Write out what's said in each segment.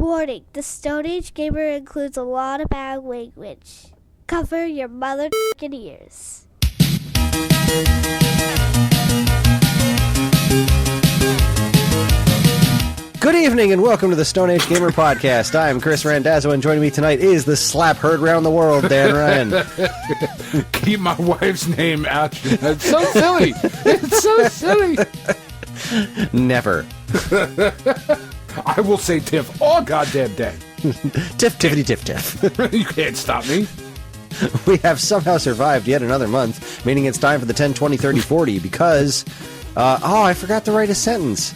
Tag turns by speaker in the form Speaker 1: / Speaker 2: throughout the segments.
Speaker 1: Warning, the Stone Age Gamer includes a lot of bad language. Cover your mother ears.
Speaker 2: Good evening and welcome to the Stone Age Gamer Podcast. I am Kris Randazzo and joining me tonight is the slap heard around the world, Dan Ryan.
Speaker 3: Keep my wife's name out. It's so silly. It's so silly.
Speaker 2: Never.
Speaker 3: I will say Tiff all goddamn day.
Speaker 2: Tiff, tiffity, tiff, tiff.
Speaker 3: You can't stop me.
Speaker 2: We have somehow survived yet another month, meaning it's time for the 10, 20, 30, 40 because, I forgot to write a sentence.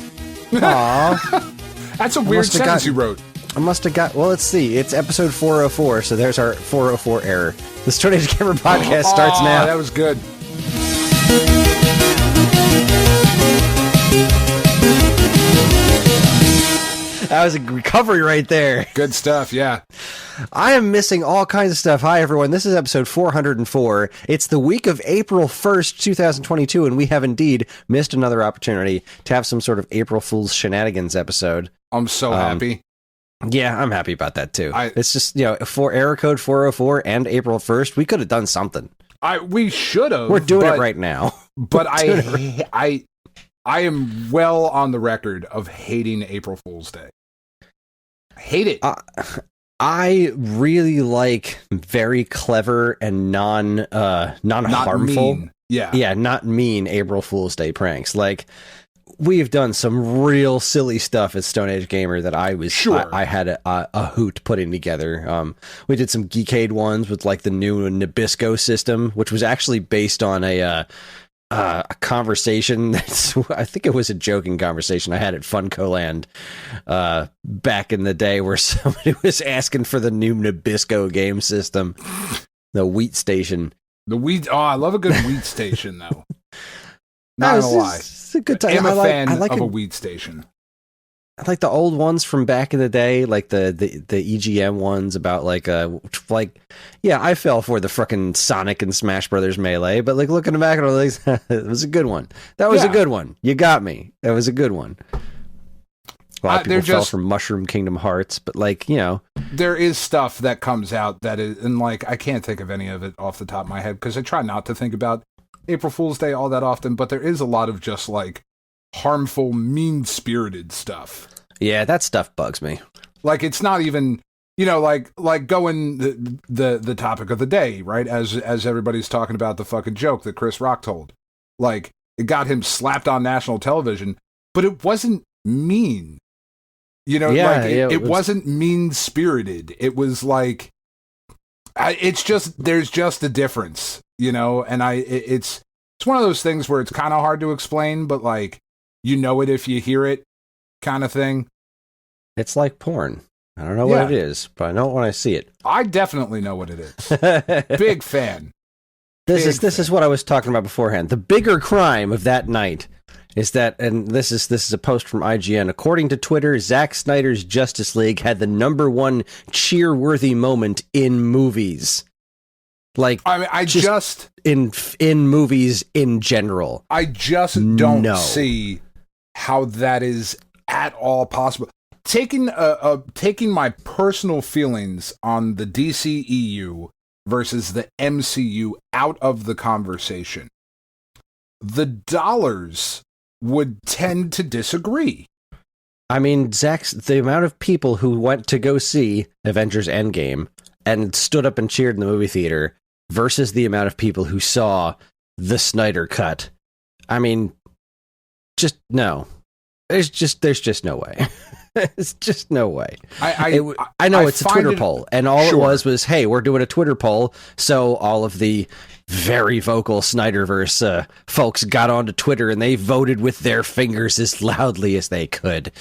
Speaker 2: Aww.
Speaker 3: That's a weird sentence you wrote.
Speaker 2: I must have got, well, let's see. It's episode 404, so there's our 404 error. The Stone Age Gamer Podcast starts now.
Speaker 3: That was good.
Speaker 2: That was a recovery right there.
Speaker 3: Good stuff, yeah.
Speaker 2: I am missing all kinds of stuff. Hi, everyone. This is episode 404. It's the week of April 1st, 2022, and we have indeed missed another opportunity to have some sort of April Fool's shenanigans episode.
Speaker 3: I'm so happy.
Speaker 2: Yeah, I'm happy about that, too. It's just, for error code 404 and April 1st, we could have done something.
Speaker 3: We should have.
Speaker 2: We're doing it right now.
Speaker 3: But I am well on the record of hating April Fool's Day. I hate it.
Speaker 2: I really like very clever and non-harmful.
Speaker 3: Mean. Yeah.
Speaker 2: Yeah, not mean April Fool's Day pranks. Like, we've done some real silly stuff at Stone Age Gamer that I had a hoot putting together. We did some Geekade ones with like the new Nabisco system, which was actually based on a conversation I think it was a joking conversation I had at Funcoland back in the day where somebody was asking for the new Nabisco game system, the Wheat Station.
Speaker 3: I love a good Wheat Station though. Not gonna lie.
Speaker 2: It's a good time.
Speaker 3: I'm a fan of a Wheat Station.
Speaker 2: I like the old ones from back in the day, like the EGM ones about I fell for the frickin' Sonic and Smash Brothers melee, but like looking back at all these, it was a good one. That was a good one. You got me. That was a good one. A lot of people fell for Mushroom Kingdom Hearts, but
Speaker 3: there is stuff that comes out that is, and I can't think of any of it off the top of my head because I try not to think about April Fool's Day all that often, but there is a lot of just harmful, mean-spirited stuff.
Speaker 2: Yeah, that stuff bugs me.
Speaker 3: It's not even, going the topic of the day, right? As everybody's talking about the fucking joke that Chris Rock told. It got him slapped on national television, but it wasn't mean. It wasn't mean-spirited. It was it's just, there's just a difference, and it's one of those things where it's kind of hard to explain, but it if you hear it kind of thing.
Speaker 2: It's like porn. I don't know what it is, but I know it when I see it.
Speaker 3: I definitely know what it is. Big fan.
Speaker 2: This is what I was talking about beforehand. The bigger crime of that night is that, and this is a post from IGN. According to Twitter, Zack Snyder's Justice League had the #1 cheer-worthy moment in movies. In movies in general.
Speaker 3: I just don't see how that is at all possible. Taking my personal feelings on the DCEU versus the MCU out of the conversation, the dollars would tend to disagree.
Speaker 2: I mean, the amount of people who went to go see Avengers Endgame and stood up and cheered in the movie theater versus the amount of people who saw the Snyder Cut. I mean, just no. There's just no way. It's just no way. I know it's a Twitter poll, and all it was, hey, we're doing a Twitter poll, so all of the very vocal Snyderverse folks got onto Twitter, and they voted with their fingers as loudly as they could.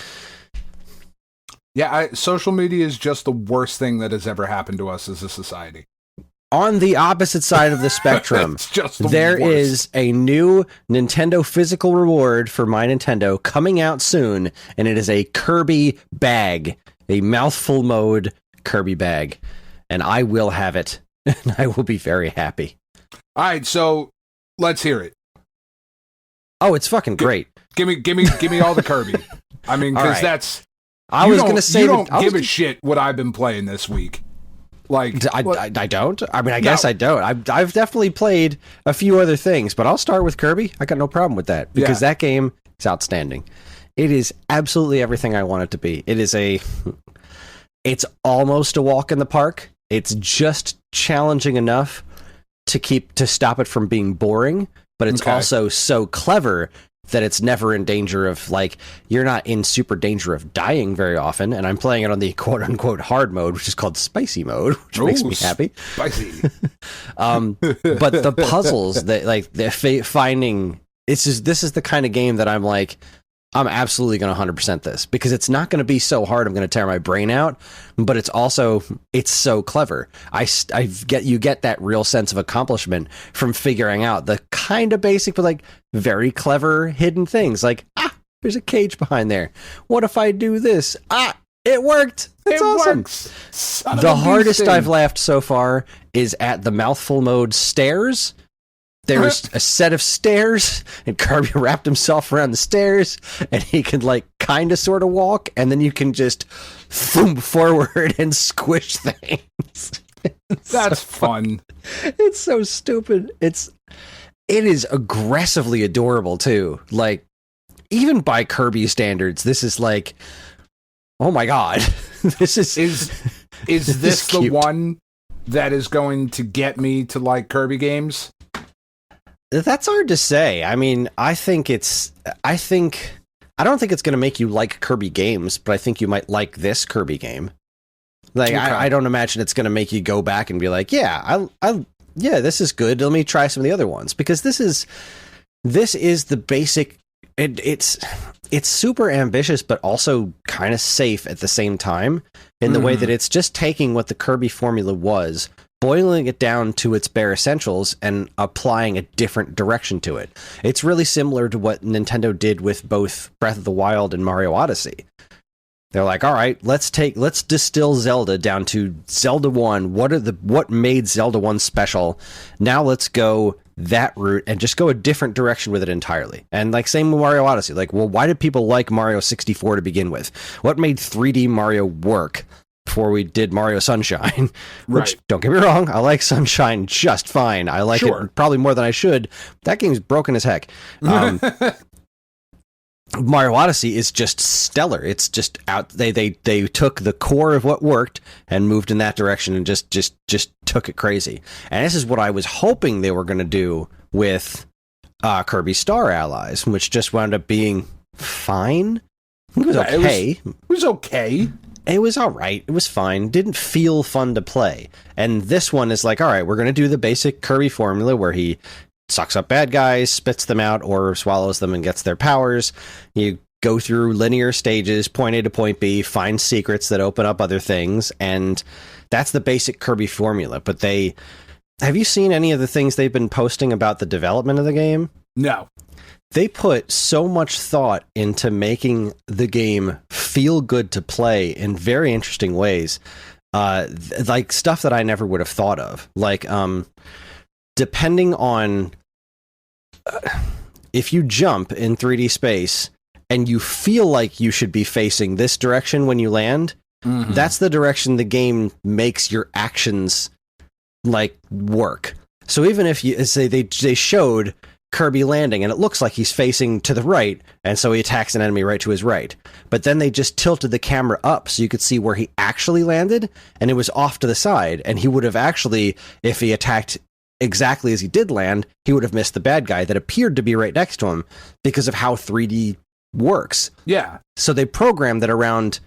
Speaker 3: Yeah, social media is just the worst thing that has ever happened to us as a society.
Speaker 2: On the opposite side of the spectrum, there is a new Nintendo physical reward for My Nintendo coming out soon, and it is a Kirby bag, a mouthful mode Kirby bag, and I will have it, and I will be very happy.
Speaker 3: All right, so let's hear it.
Speaker 2: Oh, it's fucking great.
Speaker 3: Give me all the Kirby. I mean, because
Speaker 2: I was going to say...
Speaker 3: You don't give a shit what I've been playing this week. Like,
Speaker 2: I don't. I mean, I guess I don't. I've definitely played a few other things, but I'll start with Kirby. I got no problem with that, because that game is outstanding. It is absolutely everything I want it to be. It's almost a walk in the park. It's just challenging enough to stop it from being boring, but it's also so clever that it's never in danger of, like, you're not in super danger of dying very often. And I'm playing it on the quote unquote hard mode, which is called spicy mode, which makes me happy.
Speaker 3: Spicy.
Speaker 2: But the puzzles that, like, finding, this is the kind of game that I'm like, I'm absolutely going to 100% this, because it's not going to be so hard I'm going to tear my brain out, but it's so clever. You get that real sense of accomplishment from figuring out the kind of basic but like very clever hidden things, like, there's a cage behind there. What if I do this? It worked. It's awesome.
Speaker 3: Works.
Speaker 2: The hardest I've laughed so far is at the mouthful mode stairs. There's a set of stairs, and Kirby wrapped himself around the stairs, and he can, like, kind of sort of walk, and then you can just thump forward and squish things.
Speaker 3: That's fun.
Speaker 2: It's so stupid. It is aggressively adorable, too. Like, even by Kirby standards, this is like, oh my god. This is
Speaker 3: this the one that is going to get me to like Kirby games?
Speaker 2: That's hard to say. I mean, I don't think it's going to make you like Kirby games, but I think you might like this Kirby game. Like, I don't imagine it's going to make you go back and be like, yeah, this is good. Let me try some of the other ones, because this is the basic. It's super ambitious, but also kind of safe at the same time, in the way that it's just taking what the Kirby formula was, boiling it down to its bare essentials, and applying a different direction to it. It's really similar to what Nintendo did with both Breath of the Wild and Mario Odyssey. They're like, all right, let's distill Zelda down to Zelda 1. What made Zelda 1 special? Now let's go that route and just go a different direction with it entirely. And like, same with Mario Odyssey. Like, well, why did people like Mario 64 to begin with? What made 3D Mario work before we did Mario Sunshine? Which, don't get me wrong, I like Sunshine just fine. I like it probably more than I should. That game's broken as heck. Mario Odyssey is just stellar. It's just out. They took the core of what worked and moved in that direction and just took it crazy. And this is what I was hoping they were going to do with Kirby Star Allies, which just wound up being fine. It was okay.
Speaker 3: It was okay.
Speaker 2: It was all right. It was fine. Didn't feel fun to play. And this one is like, all right, we're going to do the basic Kirby formula where he sucks up bad guys, spits them out, or swallows them and gets their powers. You go through linear stages, point A to point B, find secrets that open up other things, and that's the basic Kirby formula. But have you seen any of the things they've been posting about the development of the game?
Speaker 3: No.
Speaker 2: They put so much thought into making the game feel good to play in very interesting ways. Like stuff that I never would have thought of. Like, depending on if you jump in 3D space and you feel like you should be facing this direction when you land, that's the direction the game makes your actions like work. So even if you say they showed Kirby landing and it looks like he's facing to the right, and so he attacks an enemy right to his right, but then they just tilted the camera up so you could see where he actually landed, and it was off to the side, and he would have actually, if he attacked exactly as he did land, he would have missed the bad guy that appeared to be right next to him because of how 3D works.
Speaker 3: Yeah. So
Speaker 2: they programmed that around,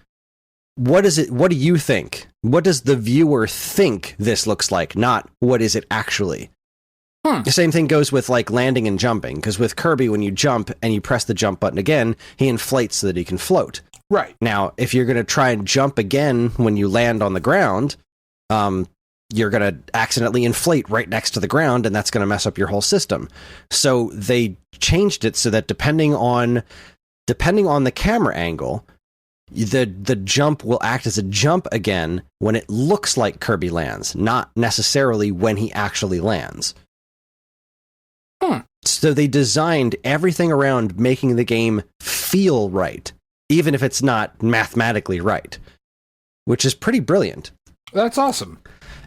Speaker 2: what do you think? What does the viewer think this looks like? Not what is it actually? The same thing goes with like landing and jumping, because with Kirby, when you jump and you press the jump button again, he inflates so that he can float.
Speaker 3: Right.
Speaker 2: Now, if you're going to try and jump again when you land on the ground, you're going to accidentally inflate right next to the ground, and that's going to mess up your whole system. So they changed it so that depending on the camera angle, the jump will act as a jump again when it looks like Kirby lands, not necessarily when he actually lands. So they designed everything around making the game feel right. even if it's not mathematically right, which is pretty brilliant.
Speaker 3: That's awesome.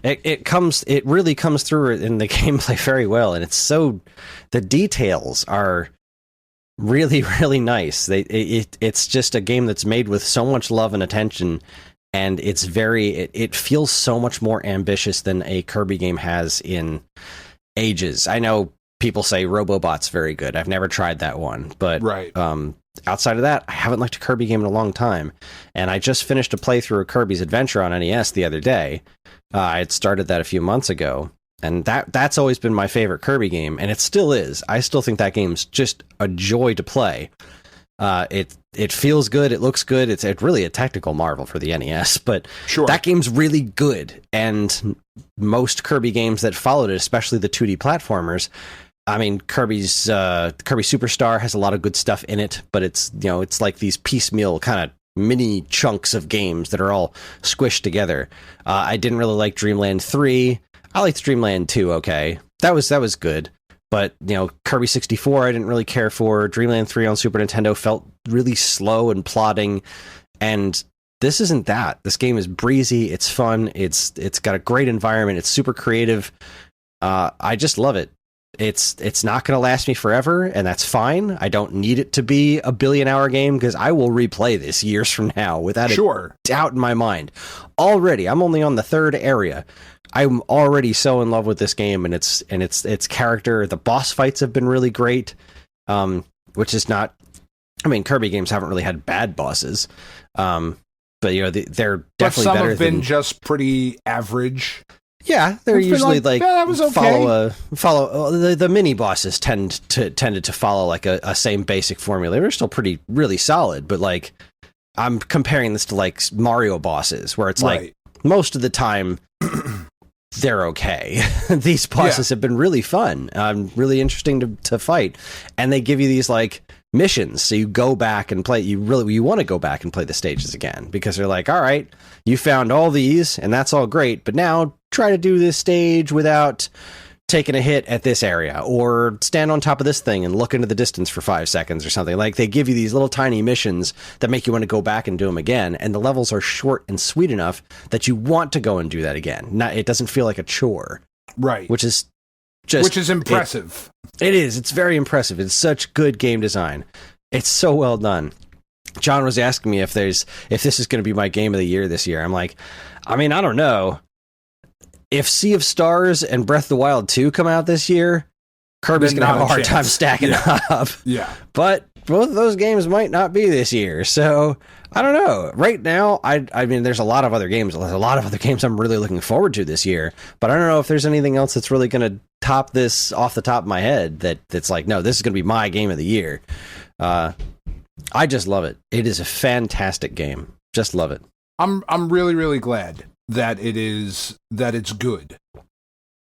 Speaker 2: It really comes through in the gameplay very well, and the details are really, really nice. It's just a game that's made with so much love and attention, and it feels so much more ambitious than a Kirby game has in ages. I know people say Robobot's very good. I've never tried that one, but
Speaker 3: right.
Speaker 2: Outside of that, I haven't liked a Kirby game in a long time, and I just finished a playthrough of Kirby's Adventure on NES the other day. I had started that a few months ago, and that's always been my favorite Kirby game, and it still is. I still think that game's just a joy to play. It feels good, it looks good, it's really a technical marvel for the NES, but
Speaker 3: sure.
Speaker 2: That game's really good, and most Kirby games that followed it, especially the 2D platformers, I mean, Kirby Superstar has a lot of good stuff in it, but it's like these piecemeal kind of mini chunks of games that are all squished together. I didn't really like Dreamland 3. I liked Dreamland 2, okay. That was good. But, Kirby 64 I didn't really care for. Dreamland 3 on Super Nintendo felt really slow and plodding. And this isn't that. This game is breezy, it's fun, it's got a great environment, it's super creative. I just love it. It's not going to last me forever, and that's fine. I don't need it to be a billion-hour game, because I will replay this years from now without a doubt in my mind. Already, I'm only on the third area. I'm already so in love with this game and its character. The boss fights have been really great, which is not. I mean, Kirby games haven't really had bad bosses, but they're definitely better.
Speaker 3: Some have been just pretty average.
Speaker 2: Yeah, they're usually
Speaker 3: that was okay.
Speaker 2: follow the mini bosses tended to follow like a same basic formula. They're still really solid, but like I'm comparing this to like Mario bosses, where it's like most of the time they're okay. These bosses have been really fun, really interesting to fight, and they give you these like missions, so you go back and play. You want to go back and play the stages again, because they're like, all right, you found all these, and that's all great, but now try to do this stage without taking a hit at this area, or stand on top of this thing and look into the distance for 5 seconds or something. Like, they give you these little tiny missions that make you want to go back and do them again, and the levels are short and sweet enough that you want to go and do that again. It doesn't feel like a chore.
Speaker 3: Right.
Speaker 2: Which is
Speaker 3: impressive.
Speaker 2: It is. It's very impressive. It's such good game design. It's so well done. John was asking me if this is going to be my game of the year this year. I'm like, I mean, I don't know. If Sea of Stars and Breath of the Wild 2 come out this year, Kirby's going to have a hard time stacking up.
Speaker 3: Yeah.
Speaker 2: But both of those games might not be this year. So, I don't know. Right now, I mean, there's a lot of other games. There's a lot of other games I'm really looking forward to this year. But I don't know if there's anything else that's really going to top this off the top of my head that's like, no, this is going to be my game of the year. I just love it. It is a fantastic game. Just love it.
Speaker 3: I'm really, really glad that it's good,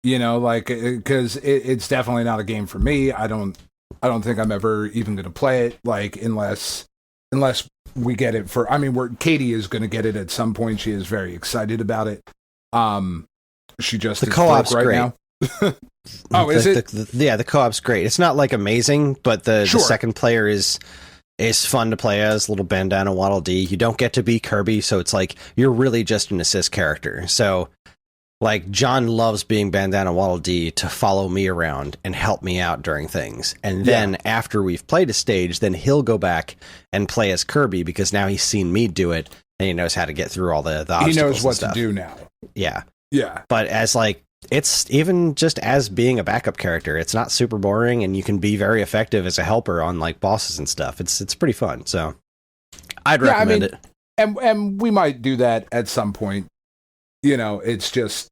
Speaker 3: like, because it's definitely not a game for me. I don't think I'm ever even going to play it, like, unless we get it for, I mean, Katie is going to get it at some point. She is very excited about it. She just,
Speaker 2: the co-op's
Speaker 3: right
Speaker 2: great
Speaker 3: now. Oh, is it?
Speaker 2: The co-op's great. It's not like amazing, but the second player is fun to play as, little bandana Waddle Dee. You don't get to be Kirby, so it's like you're really just an assist character. So, like, John loves being bandana Waddle Dee to follow me around and help me out during things. And then after we've played a stage, then he'll go back and play as Kirby, because now he's seen me do it and he knows how to get through all the obstacles.
Speaker 3: He knows what
Speaker 2: to
Speaker 3: do now.
Speaker 2: Yeah.
Speaker 3: Yeah.
Speaker 2: But as like, it's even just as being a backup character, it's not super boring, and you can be very effective as a helper on like bosses and stuff. It's pretty fun. So I'd recommend it.
Speaker 3: And we might do that at some point. It's just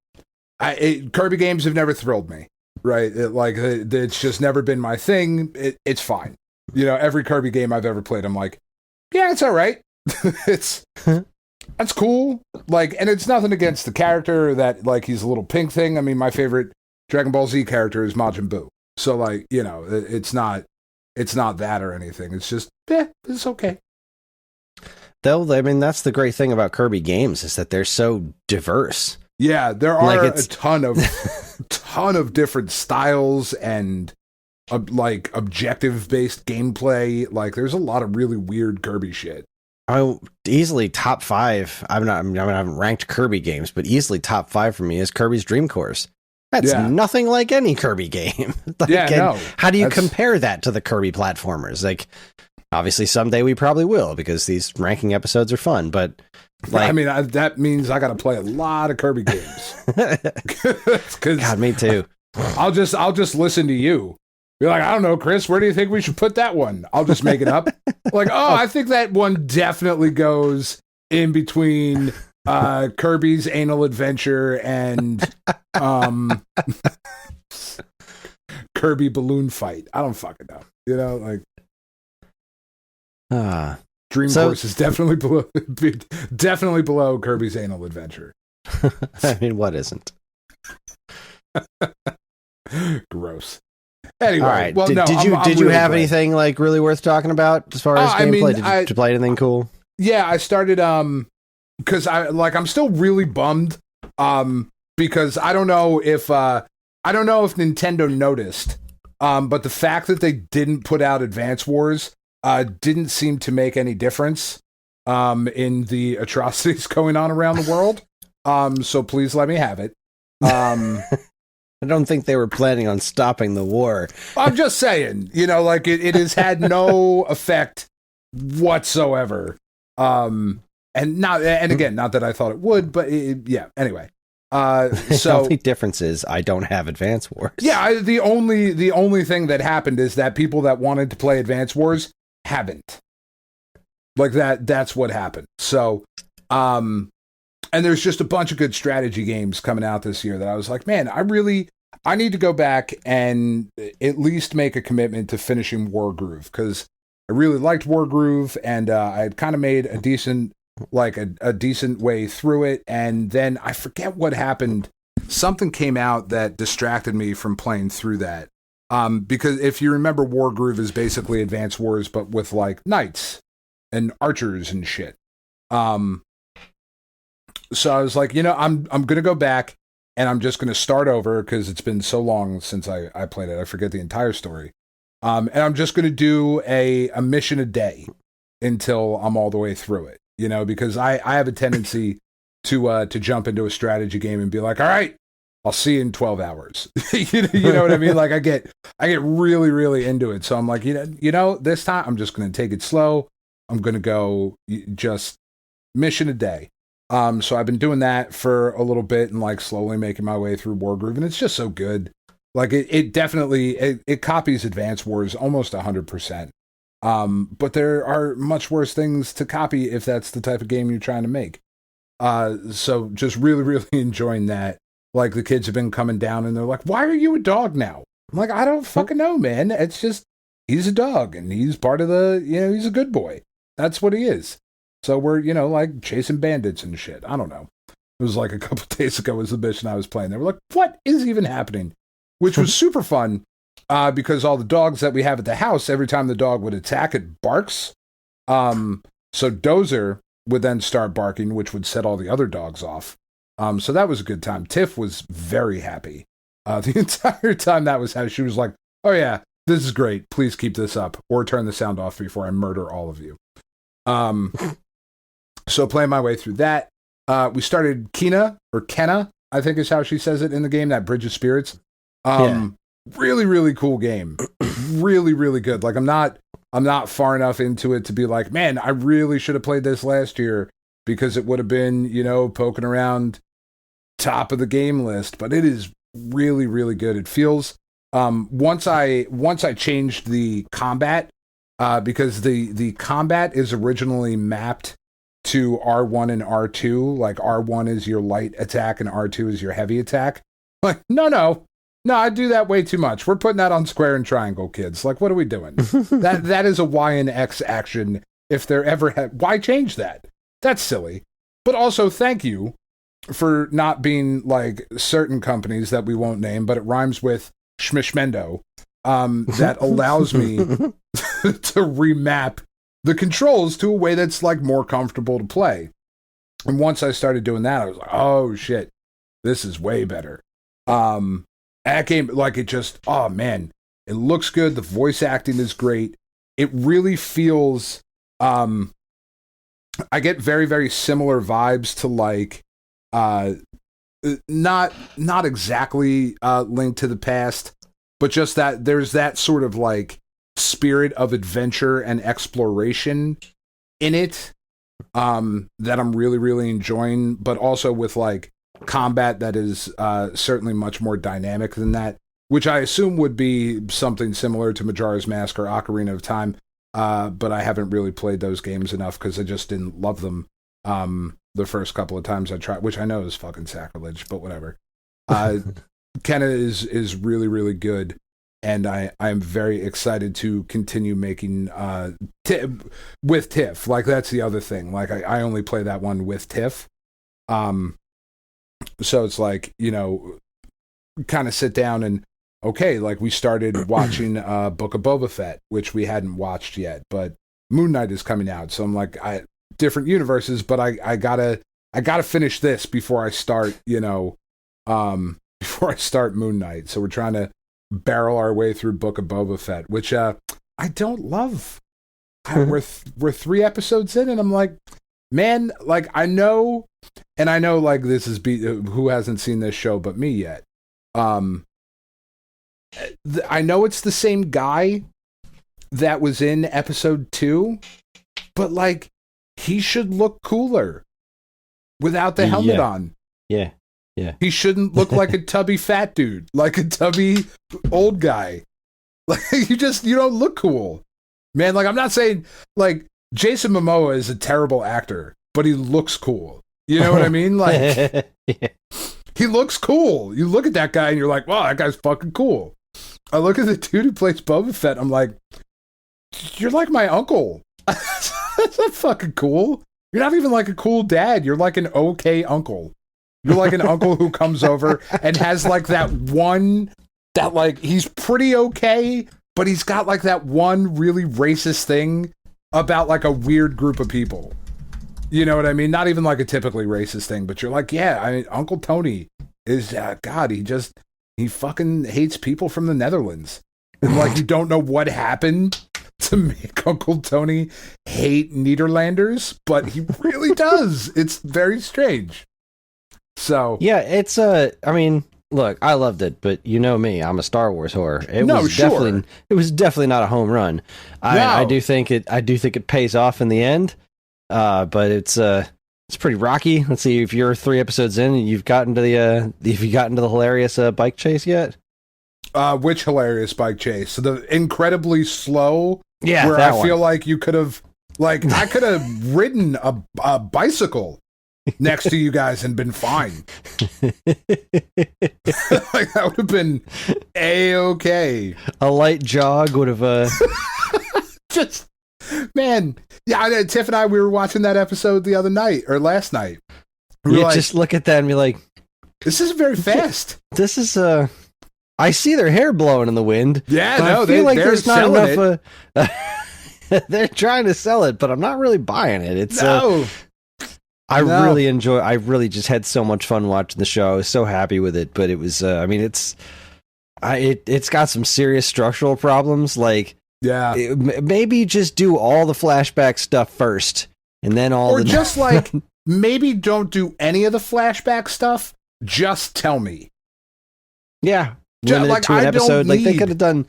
Speaker 3: Kirby games have never thrilled me, right? It's just never been my thing. It's fine. Every Kirby game I've ever played, I'm like, yeah, it's all right. That's cool. Like, and it's nothing against the character that, like, he's a little pink thing. I mean, my favorite Dragon Ball Z character is Majin Buu. So, like, it's not that or anything. It's just, it's okay.
Speaker 2: Though, I mean, that's the great thing about Kirby games, is that they're so diverse.
Speaker 3: Yeah, there are a ton of different styles and like objective based gameplay. Like, there's a lot of really weird Kirby shit.
Speaker 2: Easily top 5. I haven't ranked Kirby games, but easily top 5 for me is Kirby's Dream Course. That's nothing like any Kirby game. How do you compare that to the Kirby platformers? Like, obviously, someday we probably will, because these ranking episodes are fun. But like, I mean,
Speaker 3: that means I got to play a lot of Kirby games.
Speaker 2: God, me too.
Speaker 3: I'll just listen to you. You're like, I don't know, Kris, where do you think we should put that one? I'll just make it up. Like, I think that one definitely goes in between Kirby's Anal Adventure and Kirby Balloon Fight. I don't fucking know. You know, like Dream Course is definitely below Kirby's Anal Adventure.
Speaker 2: I mean, what isn't?
Speaker 3: Gross. Anyway,
Speaker 2: all right.
Speaker 3: Well,
Speaker 2: did you have anything like really worth talking about as far as gameplay? Did you play anything cool?
Speaker 3: Yeah, I started because I'm still really bummed because I don't know if Nintendo noticed, but the fact that they didn't put out Advance Wars didn't seem to make any difference in the atrocities going on around the world. So please let me have it.
Speaker 2: I don't think they were planning on stopping the war.
Speaker 3: I'm just saying, you know, like it has had no effect whatsoever. And again, not that I thought it would, but anyway. So
Speaker 2: the only difference is I don't have Advance Wars.
Speaker 3: Yeah, the only thing that happened is that people that wanted to play Advance Wars haven't. Like that's what happened. So, and there's just a bunch of good strategy games coming out this year that I was like, man, I need to go back and at least make a commitment to finishing Wargroove, because I really liked Wargroove, and I had kind of made a decent way through it, and then I forget what happened. Something came out that distracted me from playing through that. Because if you remember, Wargroove is basically Advance Wars, but with like knights and archers and shit. So I was like, you know, I'm going to go back and I'm just going to start over, because it's been so long since I played it. I forget the entire story. And I'm just going to do a mission a day until I'm all the way through it, you know, because I have a tendency to jump into a strategy game and be like, all right, I'll see you in 12 hours. you know what I mean? Like I get really, really into it. So I'm like, you know, this time I'm just going to take it slow. I'm going to go just mission a day. So I've been doing that for a little bit and like slowly making my way through Wargroove, and it's just so good. Like it definitely it copies Advance Wars almost 100%. But there are much worse things to copy if that's the type of game you're trying to make. So just really, really enjoying that. Like the kids have been coming down and they're like, "Why are you a dog now?" I'm like, "I don't fucking know, man. It's just he's a dog and he's part of he's a good boy. That's what he is." So we're, like chasing bandits and shit. I don't know. It was like a couple days ago was the mission I was playing. They were like, what is even happening? Which was super fun because all the dogs that we have at the house, every time the dog would attack, it barks. So Dozer would then start barking, which would set all the other dogs off. So that was a good time. Tiff was very happy. The entire time that was how she was like, oh yeah, this is great. Please keep this up or turn the sound off before I murder all of you. So playing my way through that, we started Kenna, I think is how she says it in the game, that Bridge of Spirits. Really, really cool game. Really, really good. Like I'm not far enough into it to be like, man, I really should have played this last year because it would have been, poking around top of the game list, but it is really, really good. It feels, once I changed the combat, because the combat is originally mapped to R1 and R2, like R1 is your light attack and R2 is your heavy attack. Like, no, I do that way too much. We're putting that on square and triangle, kids. Like, what are we doing? that is a Y and X action. If there ever why change that? That's silly. But also, thank you for not being like certain companies that we won't name, but it rhymes with Schmishmendo, that allows me to remap the controls to a way that's like more comfortable to play. And once I started doing that, I was like, oh shit, this is way better. That game, like it just, oh man, it looks good. The voice acting is great. It really feels, I get very, very similar vibes to like not exactly Link to the Past, but just that there's that sort of like spirit of adventure and exploration in it that I'm really, really enjoying, but also with like combat that is certainly much more dynamic than that, which I assume would be something similar to Majora's Mask or Ocarina of Time, but I haven't really played those games enough because I just didn't love them the first couple of times I tried, which I know is fucking sacrilege, but whatever. Kenna is really, really good, and I'm very excited to continue making with Tiff. Like, that's the other thing. Like, I only play that one with Tiff. So it's like, you know, kind of sit down and, okay, like we started watching Book of Boba Fett, which we hadn't watched yet, but Moon Knight is coming out. So I'm like, different universes, but I gotta finish this before I start, you know, before I start Moon Knight. So we're trying to barrel our way through Book of Boba Fett, which I don't love. We're 3 episodes in, and I'm like, man, like I know like this is who hasn't seen this show but me yet. I know it's the same guy that was in episode 2, but like he should look cooler wyou the helmet on.
Speaker 2: Yeah.
Speaker 3: He shouldn't look like a tubby fat dude, like a tubby old guy. Like you don't look cool. Man, like I'm not saying like Jason Momoa is a terrible actor, but he looks cool. You know what I mean? Like he looks cool. You look at that guy and you're like, wow, that guy's fucking cool. I look at the dude who plays Boba Fett, I'm like, you're like my uncle. That's not fucking cool. You're not even like a cool dad. You're like an okay uncle. You're like an uncle who comes over and has like that like he's pretty okay, but he's got like that one really racist thing about like a weird group of people. You know what I mean? Not even like a typically racist thing, but you're like, yeah, I mean, Uncle Tony is, God, he fucking hates people from the Netherlands. And like, you don't know what happened to make Uncle Tony hate Nederlanders, but he really does. It's very strange. So
Speaker 2: yeah, it's I mean, look, I loved it, but you know me, I'm a Star Wars whore. It was definitely not a home run. I do think it pays off in the end, but it's pretty rocky. Let's see if you're 3 episodes in and you've gotten to the hilarious bike chase yet.
Speaker 3: Which hilarious bike chase? So the incredibly slow,
Speaker 2: yeah,
Speaker 3: where I feel like you could have, like, I could have ridden a bicycle next to you guys and been fine. Like that would have been A-okay.
Speaker 2: A light jog would have
Speaker 3: just, man, yeah. Tiff and I, we were watching that episode the other night or last night.
Speaker 2: You just look at that and be like,
Speaker 3: this isn't very fast.
Speaker 2: This is I see their hair blowing in the wind.
Speaker 3: Yeah,
Speaker 2: but
Speaker 3: no,
Speaker 2: I feel like
Speaker 3: they're
Speaker 2: there's not enough.
Speaker 3: it.
Speaker 2: They're trying to sell it, but I'm not really buying it. It's
Speaker 3: no.
Speaker 2: I really just had so much fun watching the show. I was so happy with it, but it was I mean it's got some serious structural problems. Like,
Speaker 3: yeah,
Speaker 2: maybe just do all the flashback stuff first, and then
Speaker 3: just like maybe don't do any of the flashback stuff. Just tell me.
Speaker 2: Yeah, limited to an episode. Like they could have done.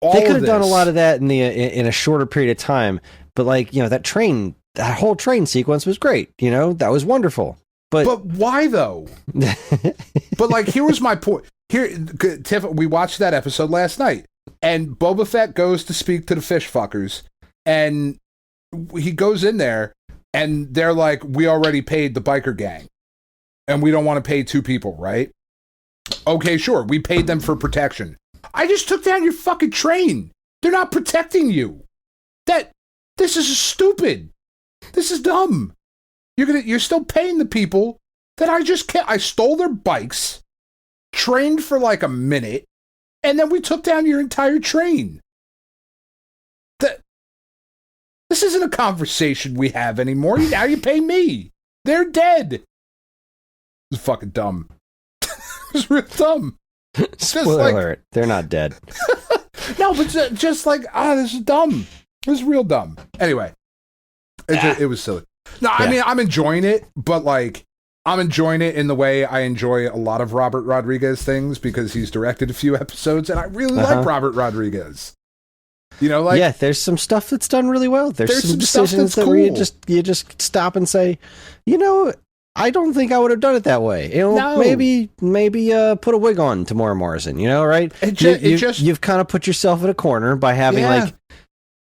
Speaker 2: They could have done a lot of that in a shorter period of time. But like, you know, that whole train sequence was great. You know, that was wonderful. But
Speaker 3: why though? But like, here was my point. Here, Tiff, we watched that episode last night, and Boba Fett goes to speak to the fish fuckers, and he goes in there, and they're like, "We already paid the biker gang, and we don't want to pay 2 people, right?" Okay, sure, we paid them for protection. I just took down your fucking train. They're not protecting you. This is stupid. This is dumb. You're still paying the people that I stole their bikes, trained for like a minute, and then we took down your entire train. This isn't a conversation we have anymore. Now you pay me. They're dead. It's fucking dumb. It's real dumb.
Speaker 2: Spoiler alert. They're not dead.
Speaker 3: No, but just like, this is dumb. It was real dumb. Anyway, it was silly. No, I mean, I'm enjoying it, but like, I'm enjoying it in the way I enjoy a lot of Robert Rodriguez things because he's directed a few episodes, and I really like Robert Rodriguez. You know, like,
Speaker 2: yeah, there's some stuff that's done really well. There's some decisions that
Speaker 3: cool.
Speaker 2: where you just stop and say, you know, I don't think I would have done it that way. You know,
Speaker 3: No.
Speaker 2: maybe put a wig on Tamora Morrison. You know, right? You've kind of put yourself in a corner by having like,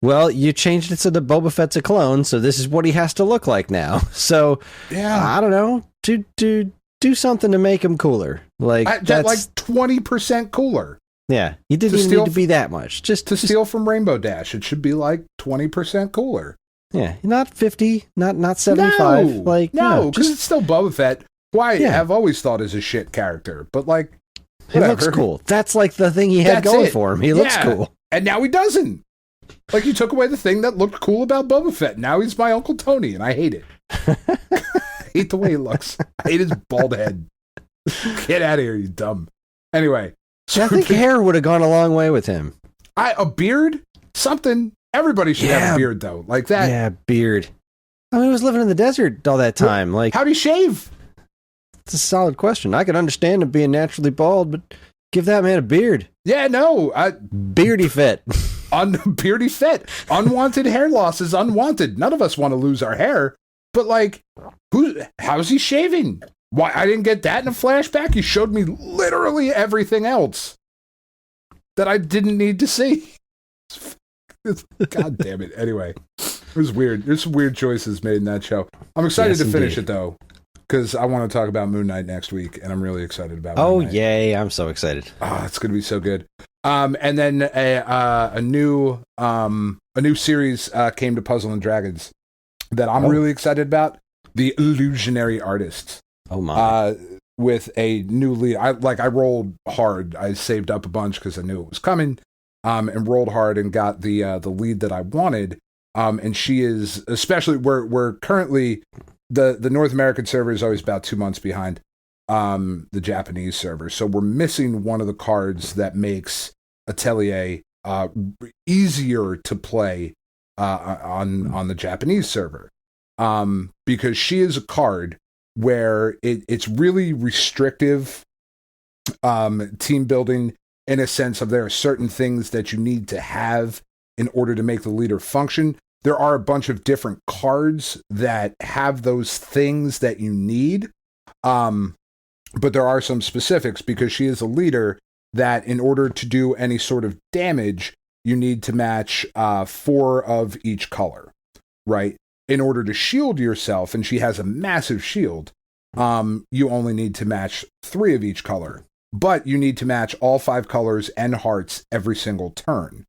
Speaker 2: well, you changed it so that Boba Fett's a clone, so this is what he has to look like now. So I don't know, do something to make him cooler. Like that's
Speaker 3: like 20% cooler.
Speaker 2: Yeah, you didn't even need to be that much. Just
Speaker 3: steal from Rainbow Dash, it should be like 20% cooler.
Speaker 2: Yeah, not 50, not 75.
Speaker 3: No,
Speaker 2: like
Speaker 3: no, because it's still Boba Fett, who I've always thought is a shit character. But like, whatever.
Speaker 2: He looks cool. That's like the thing he had going for him. He looks cool,
Speaker 3: and now he doesn't. Like, you took away the thing that looked cool about Boba Fett. Now he's my Uncle Tony, and I hate it. I hate the way he looks. I hate his bald head. Get out of here, you dumb. Anyway.
Speaker 2: I think hair would have gone a long way with him.
Speaker 3: A beard? Something. Everybody should have a beard, though. Like that.
Speaker 2: Yeah, beard. I mean, he was living in the desert all that time. Like,
Speaker 3: how'd he shave?
Speaker 2: It's a solid question. I could understand him being naturally bald, but give that man a beard.
Speaker 3: Yeah, no.
Speaker 2: Beardy Fett.
Speaker 3: Beardy Fett. Unwanted hair loss is unwanted. None of us want to lose our hair. But, like, how's he shaving? Why, I didn't get that in a flashback? You showed me literally everything else that I didn't need to see. God damn it. Anyway, it was weird. There's some weird choices made in that show. I'm excited to finish it, though, because I want to talk about Moon Knight next week, and I'm really excited about it.
Speaker 2: Oh, yay. I'm so excited.
Speaker 3: Oh, it's going to be so good. And then a new series came to Puzzle and Dragons that I'm really excited about. The Illusionary Artists.
Speaker 2: Oh my!
Speaker 3: With a new lead, I rolled hard. I saved up a bunch because I knew it was coming, and rolled hard and got the lead that I wanted. And she is, especially we're currently the North American server is always about 2 months behind the Japanese server, so we're missing one of the cards that makes Atelier easier to play on the Japanese server, because she is a card where it's really restrictive team building in a sense of there are certain things that you need to have in order to make the leader function. There are a bunch of different cards that have those things that you need, but there are some specifics because she is a leader that in order to do any sort of damage, you need to match 4 of each color, right? In order to shield yourself, and she has a massive shield, you only need to match 3 of each color, but you need to match all 5 colors and hearts every single turn,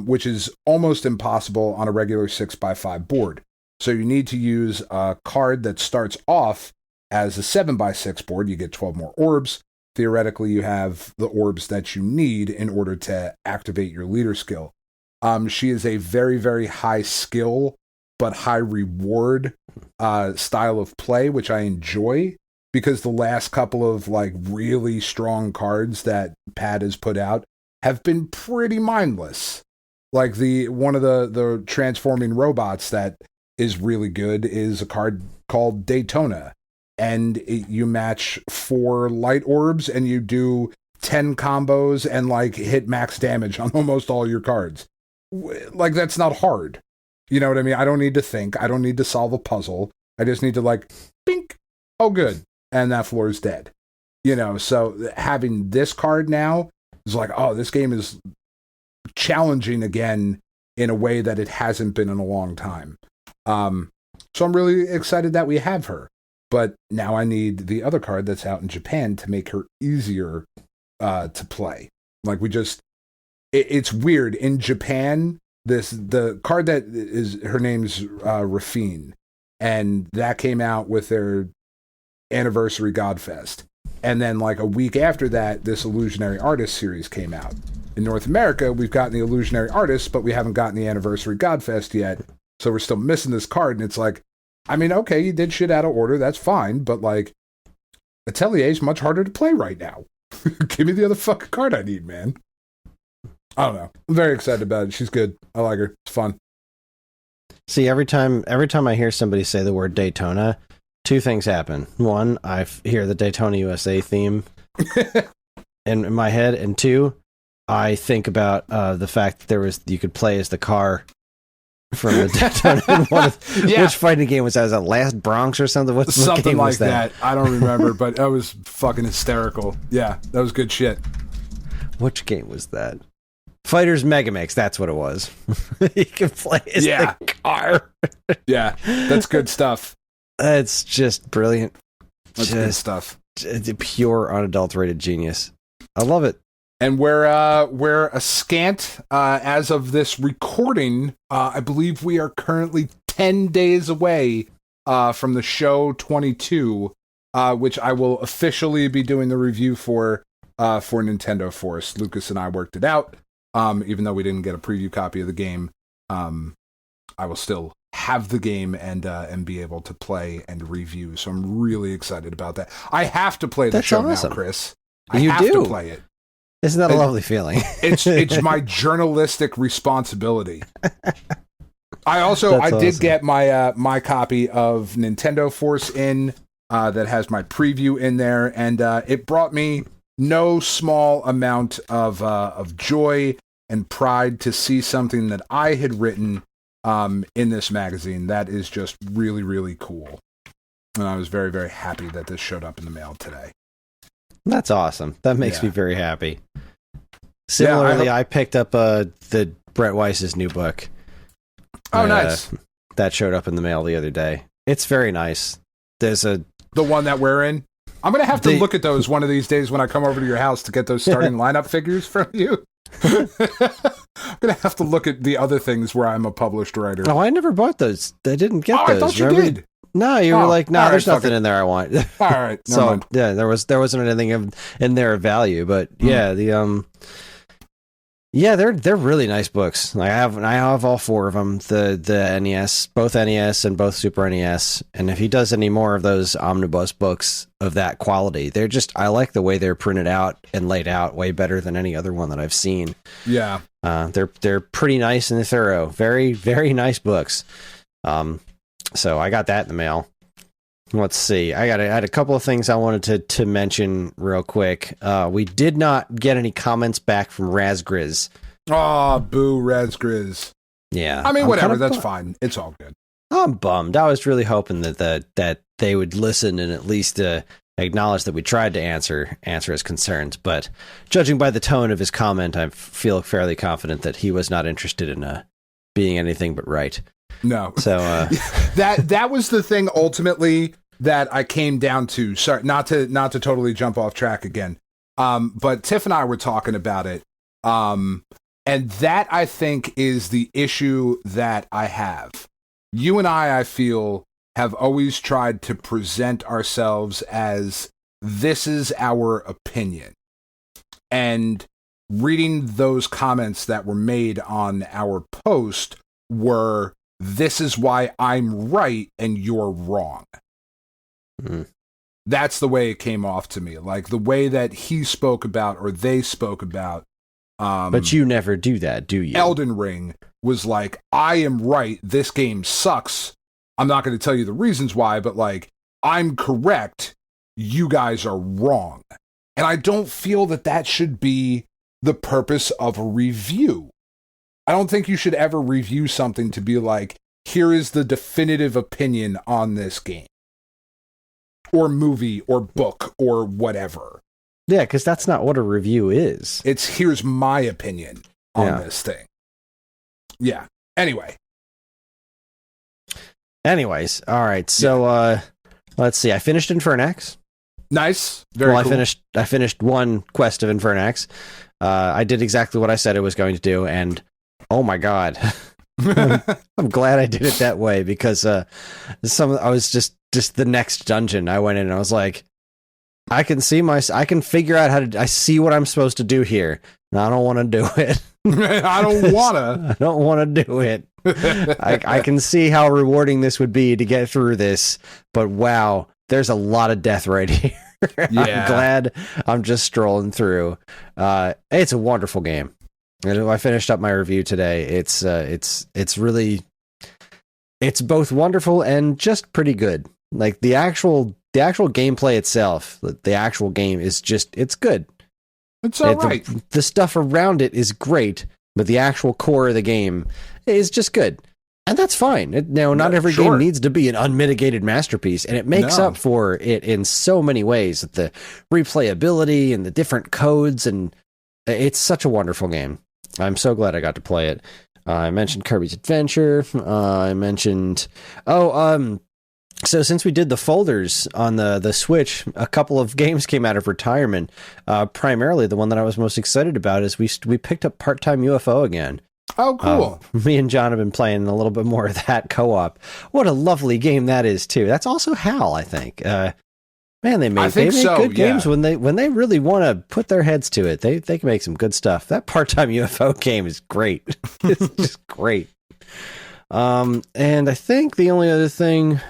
Speaker 3: which is almost impossible on a regular 6x5 board. So you need to use a card that starts off as a 7x6 board. You get 12 more orbs. Theoretically, you have the orbs that you need in order to activate your leader skill. She is a very, very high skill but high reward style of play, which I enjoy because the last couple of like really strong cards that Pat has put out have been pretty mindless. Like one of the transforming robots that is really good is a card called Daytona, and you match 4 light orbs and you do 10 combos and like hit max damage on almost all your cards. Like, that's not hard. You know what I mean? I don't need to think. I don't need to solve a puzzle. I just need to like, bink. Oh, good. And that floor is dead. You know, so having this card now is like, oh, this game is challenging again in a way that it hasn't been in a long time. So I'm really excited that we have her. But now I need the other card that's out in Japan to make her easier to play. Like, it's weird. In Japan, the card that is, her name's Rafine, and that came out with their anniversary Godfest. And then like a week after that, this Illusionary Artist series came out. In North America, we've gotten the Illusionary Artist, but we haven't gotten the anniversary Godfest yet. So we're still missing this card, and it's like, I mean, okay, you did shit out of order, that's fine, but like, Atelier's much harder to play right now. Give me the other fucking card I need, man. I don't know. I'm very excited about it. She's good. I like her. It's fun.
Speaker 2: See, every time I hear somebody say the word Daytona, two things happen. One, I hear the Daytona USA theme in my head, and two, I think about the fact that you could play as the car from the Daytona in which fighting game was that? Was that Last Bronx or something? What game was that?
Speaker 3: I don't remember, but that was fucking hysterical. Yeah, that was good shit.
Speaker 2: Which game was that? Fighters Megamix, that's what it was. You can play as the car.
Speaker 3: Yeah, that's good stuff.
Speaker 2: It's just brilliant.
Speaker 3: That's good stuff.
Speaker 2: Pure unadulterated genius. I love it.
Speaker 3: And we're a scant as of this recording. I believe we are currently 10 days away from the show 22, which I will officially be doing the review for Nintendo Force. Lucas and I worked it out. Even though we didn't get a preview copy of the game, I will still have the game and be able to play and review. So I'm really excited about that. I have to play the show now, Chris. I have to play it.
Speaker 2: Isn't that a lovely feeling?
Speaker 3: It's my journalistic responsibility. I did get my copy of Nintendo Force in that has my preview in there, and it brought me no small amount of joy and pride to see something that I had written in this magazine. That is just really, really cool. And I was very, very happy that this showed up in the mail today.
Speaker 2: That's awesome. That makes me very happy. Similarly, I picked up the Brett Weiss's new book.
Speaker 3: Oh, nice.
Speaker 2: That showed up in the mail the other day. It's very nice. There's the
Speaker 3: one that we're in. I'm going to have to look at those one of these days when I come over to your house to get those starting lineup figures from you. I'm going to have to look at the other things where I'm a published writer.
Speaker 2: Oh, I never bought those. I didn't get those.
Speaker 3: I thought you did.
Speaker 2: No, you were like, no, there's nothing in there I want.
Speaker 3: All right.
Speaker 2: So,
Speaker 3: mind.
Speaker 2: yeah, there wasn't anything in there of value, but yeah, they're really nice books. I have all four of them, the NES, both NES and both Super NES. And if he does any more of those omnibus books of that quality, I like the way they're printed out and laid out way better than any other one that I've seen.
Speaker 3: Yeah.
Speaker 2: They're pretty nice and thorough. Very, very nice books. So I got that in the mail. Let's see. I had a couple of things I wanted to mention real quick. We did not get any comments back from Razgriz.
Speaker 3: Oh, boo, Razgriz.
Speaker 2: Yeah.
Speaker 3: I mean, whatever. That's fine. It's all good.
Speaker 2: I'm bummed. I was really hoping that they would listen and at least acknowledge that we tried to answer his concerns. But judging by the tone of his comment, I feel fairly confident that he was not interested in being anything but right.
Speaker 3: No.
Speaker 2: So
Speaker 3: that was the thing ultimately that I came down to. Sorry, not to totally jump off track again. But Tiff and I were talking about it. And that I think is the issue that I have. You and I feel, have always tried to present ourselves as this is our opinion. And reading those comments that were made on our post were, this is why I'm right and you're wrong.
Speaker 2: Mm.
Speaker 3: That's the way it came off to me. Like the way that he spoke about, or they spoke about.
Speaker 2: But you never do that, do you?
Speaker 3: Elden Ring was like, I am right. This game sucks. I'm not going to tell you the reasons why, but like, I'm correct. You guys are wrong. And I don't feel that should be the purpose of a review. I don't think you should ever review something to be like, here is the definitive opinion on this game. Or movie, or book, or whatever.
Speaker 2: Yeah, because that's not what a review is.
Speaker 3: It's, here's my opinion on this thing. Yeah.
Speaker 2: Anyways, all right. So, let's see. I finished Infernax.
Speaker 3: Nice. Very cool.
Speaker 2: I finished one quest of Infernax. I did exactly what I said I was going to do, and oh my god, I'm glad I did it that way, because I was just the next dungeon I went in and I was like, I can figure out I see what I'm supposed to do here, and I don't want to do it.
Speaker 3: I don't want to do it.
Speaker 2: I can see how rewarding this would be to get through this, but wow, there's a lot of death right here. Yeah. I'm glad I'm just strolling through. It's a wonderful game. I finished up my review today. It's really, it's both wonderful and just pretty good. Like the actual gameplay itself, the actual game is just, it's good.
Speaker 3: It's all right.
Speaker 2: The stuff around it is great, but the actual core of the game is just good. And that's fine. Not every game needs to be an unmitigated masterpiece, and it makes up for it in so many ways. The replayability and the different codes, and it's such a wonderful game. I'm so glad I got to play it. I mentioned Kirby's Adventure. I mentioned... So since we did the folders on the Switch, a couple of games came out of retirement. Primarily, the one that I was most excited about is we picked up Part-Time UFO again.
Speaker 3: Oh, cool.
Speaker 2: Me and John have been playing a little bit more of that co-op. What a lovely game that is, too. That's also HAL, I think. Man, they make good games when they really want to put their heads to it. They can make some good stuff. That Part-Time UFO game is great. It's just great. And I think the only other thing...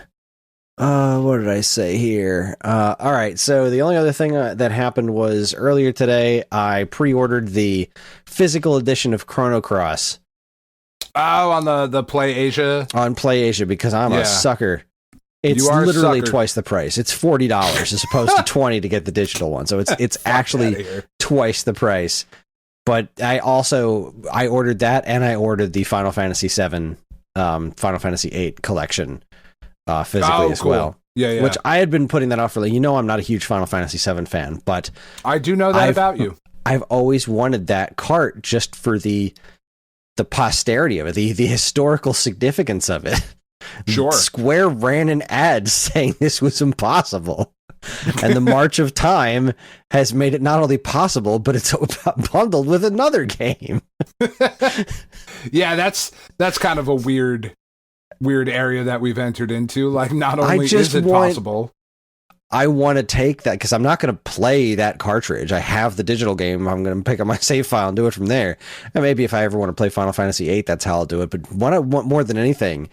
Speaker 2: what did I say here? All right, so the only other thing that happened was earlier today, I pre-ordered the physical edition of Chrono Cross.
Speaker 3: Oh, on the Play Asia?
Speaker 2: On Play Asia, because I'm a sucker. It's literally twice the price. It's $40 as opposed to $20 to get the digital one. So it's actually twice the price. But I ordered that, and I ordered the Final Fantasy VII, Final Fantasy VIII collection. Physically as well.
Speaker 3: Yeah.
Speaker 2: Which I had been putting that off for, I'm not a huge Final Fantasy VII fan, but
Speaker 3: I do know that about you.
Speaker 2: I've always wanted that cart just for the posterity of it, the historical significance of it.
Speaker 3: Sure.
Speaker 2: Square ran an ad saying this was impossible. And the march of time has made it not only possible, but it's bundled with another game.
Speaker 3: Yeah, that's kind of a weird area that we've entered into. Like, not only is it possible,
Speaker 2: I want to take that, because I'm not going to play that cartridge. I have the digital game. I'm going to pick up my save file and do it from there. And maybe if I ever want to play Final Fantasy VIII, that's how I'll do it. But what I want more than anything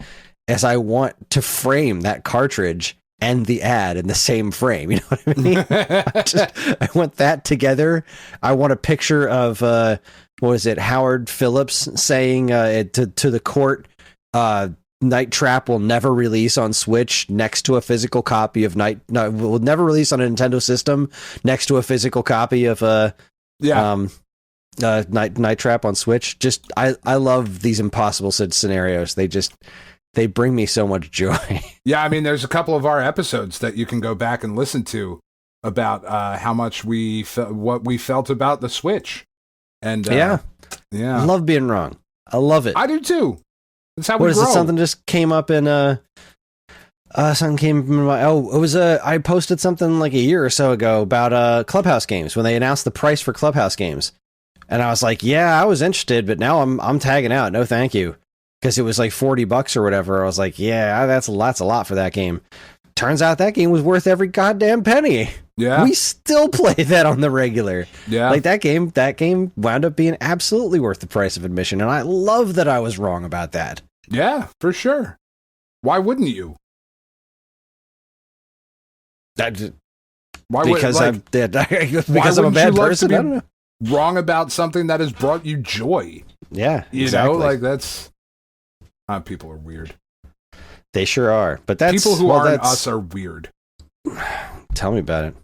Speaker 2: is I want to frame that cartridge and the ad in the same frame. You know what I mean? I want that together. I want a picture of, Howard Phillips saying to the court, Night Trap will never release on Switch next to a physical copy of will never release on a Nintendo system next to a physical copy of Night Trap on Switch. Just I love these impossible scenarios. They bring me so much joy.
Speaker 3: Yeah, I mean, there's a couple of our episodes that you can go back and listen to about how much what we felt about the Switch. And
Speaker 2: I love being wrong. I love it.
Speaker 3: I do too. That's how we grow.
Speaker 2: Something just came up in something came in my, it was I posted something like a year or so ago about Clubhouse games when they announced the price for Clubhouse games. And I was like, yeah, I was interested, but now I'm tagging out. No, thank you. Because it was like $40 or whatever. I was like, yeah, that's a lot for that game. Turns out that game was worth every goddamn penny.
Speaker 3: Yeah.
Speaker 2: We still play that on the regular.
Speaker 3: Yeah.
Speaker 2: Like that game wound up being absolutely worth the price of admission. And I love that I was wrong about that.
Speaker 3: Yeah, for sure. Why wouldn't you?
Speaker 2: Because I'm a bad person. I don't know.
Speaker 3: Wrong about something that has brought you joy.
Speaker 2: Yeah,
Speaker 3: you know, like that's. People are weird.
Speaker 2: They sure are, but that's
Speaker 3: people who aren't us are weird.
Speaker 2: Tell me about it.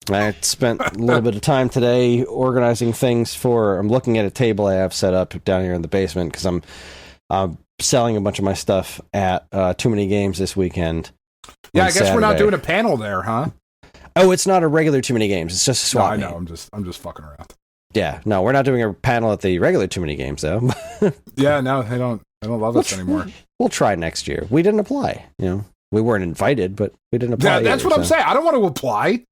Speaker 2: I spent a little bit of time today organizing things I'm looking at a table I have set up down here in the basement because I'm selling a bunch of my stuff at Too Many Games this weekend.
Speaker 3: Yeah, I guess Saturday. We're not doing a panel there, huh?
Speaker 2: Oh, it's not a regular Too Many Games. It's just a swap.
Speaker 3: No, I know. I'm just fucking around.
Speaker 2: Yeah, no, we're not doing a panel at the regular Too Many Games though.
Speaker 3: Yeah, no, they don't love us anymore.
Speaker 2: We'll try next year. We didn't apply. You know, we weren't invited, but we didn't apply.
Speaker 3: Yeah, that's what I'm saying. I don't want to apply.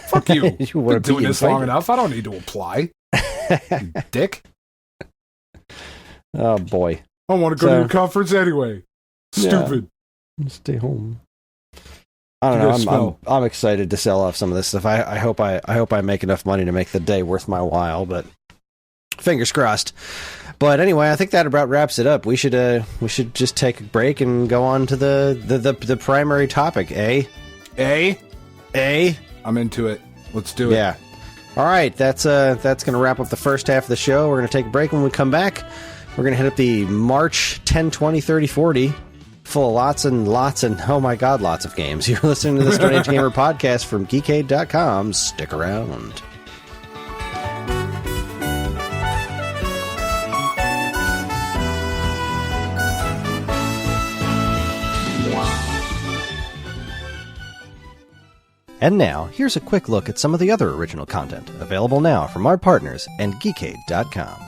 Speaker 3: Fuck you. You've been doing this long enough. I don't need to apply. You dick.
Speaker 2: Oh boy.
Speaker 3: I want to go to your conference anyway. Stupid.
Speaker 2: Yeah, stay home. I don't know. I'm excited to sell off some of this stuff. I hope I make enough money to make the day worth my while, but fingers crossed. But anyway, I think that about wraps it up. We should just take a break and go on to the primary topic, eh?
Speaker 3: I'm into it. Let's do it.
Speaker 2: Yeah. All right, that's going to wrap up the first half of the show. We're going to take a break. When we come back, we're going to hit up the March 10, 20, 30, 40 full of lots and oh my god, lots of games. You're listening to the Stone Age Gamer podcast from Geekade.com. Stick around. And now, here's a quick look at some of the other original content available now from our partners and Geekade.com.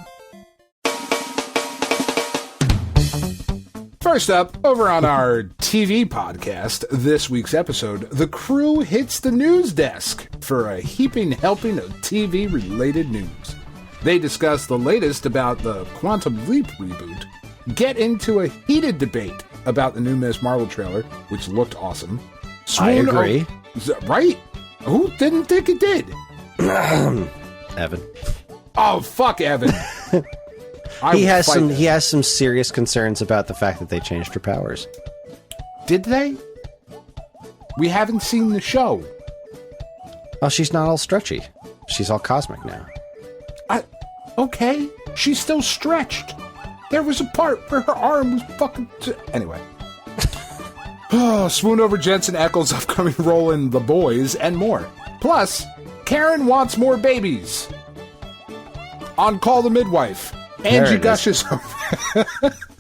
Speaker 3: First up, over on our TV podcast, this week's episode, the crew hits the news desk for a heaping helping of TV-related news. They discuss the latest about the Quantum Leap reboot, get into a heated debate about the new Ms. Marvel trailer, which looked awesome.
Speaker 2: I agree.
Speaker 3: Right? Who didn't think it did?
Speaker 2: Evan.
Speaker 3: Oh, fuck Evan.
Speaker 2: He has some serious concerns about the fact that they changed her powers.
Speaker 3: Did they? We haven't seen the show.
Speaker 2: Oh, she's not all stretchy. She's all cosmic now.
Speaker 3: Okay. She's still stretched. There was a part where her arm was fucking... Anyway. Swoon over Jensen Ackles' upcoming role in The Boys, and more. Plus, Karen wants more babies. On Call the Midwife. Angie gushes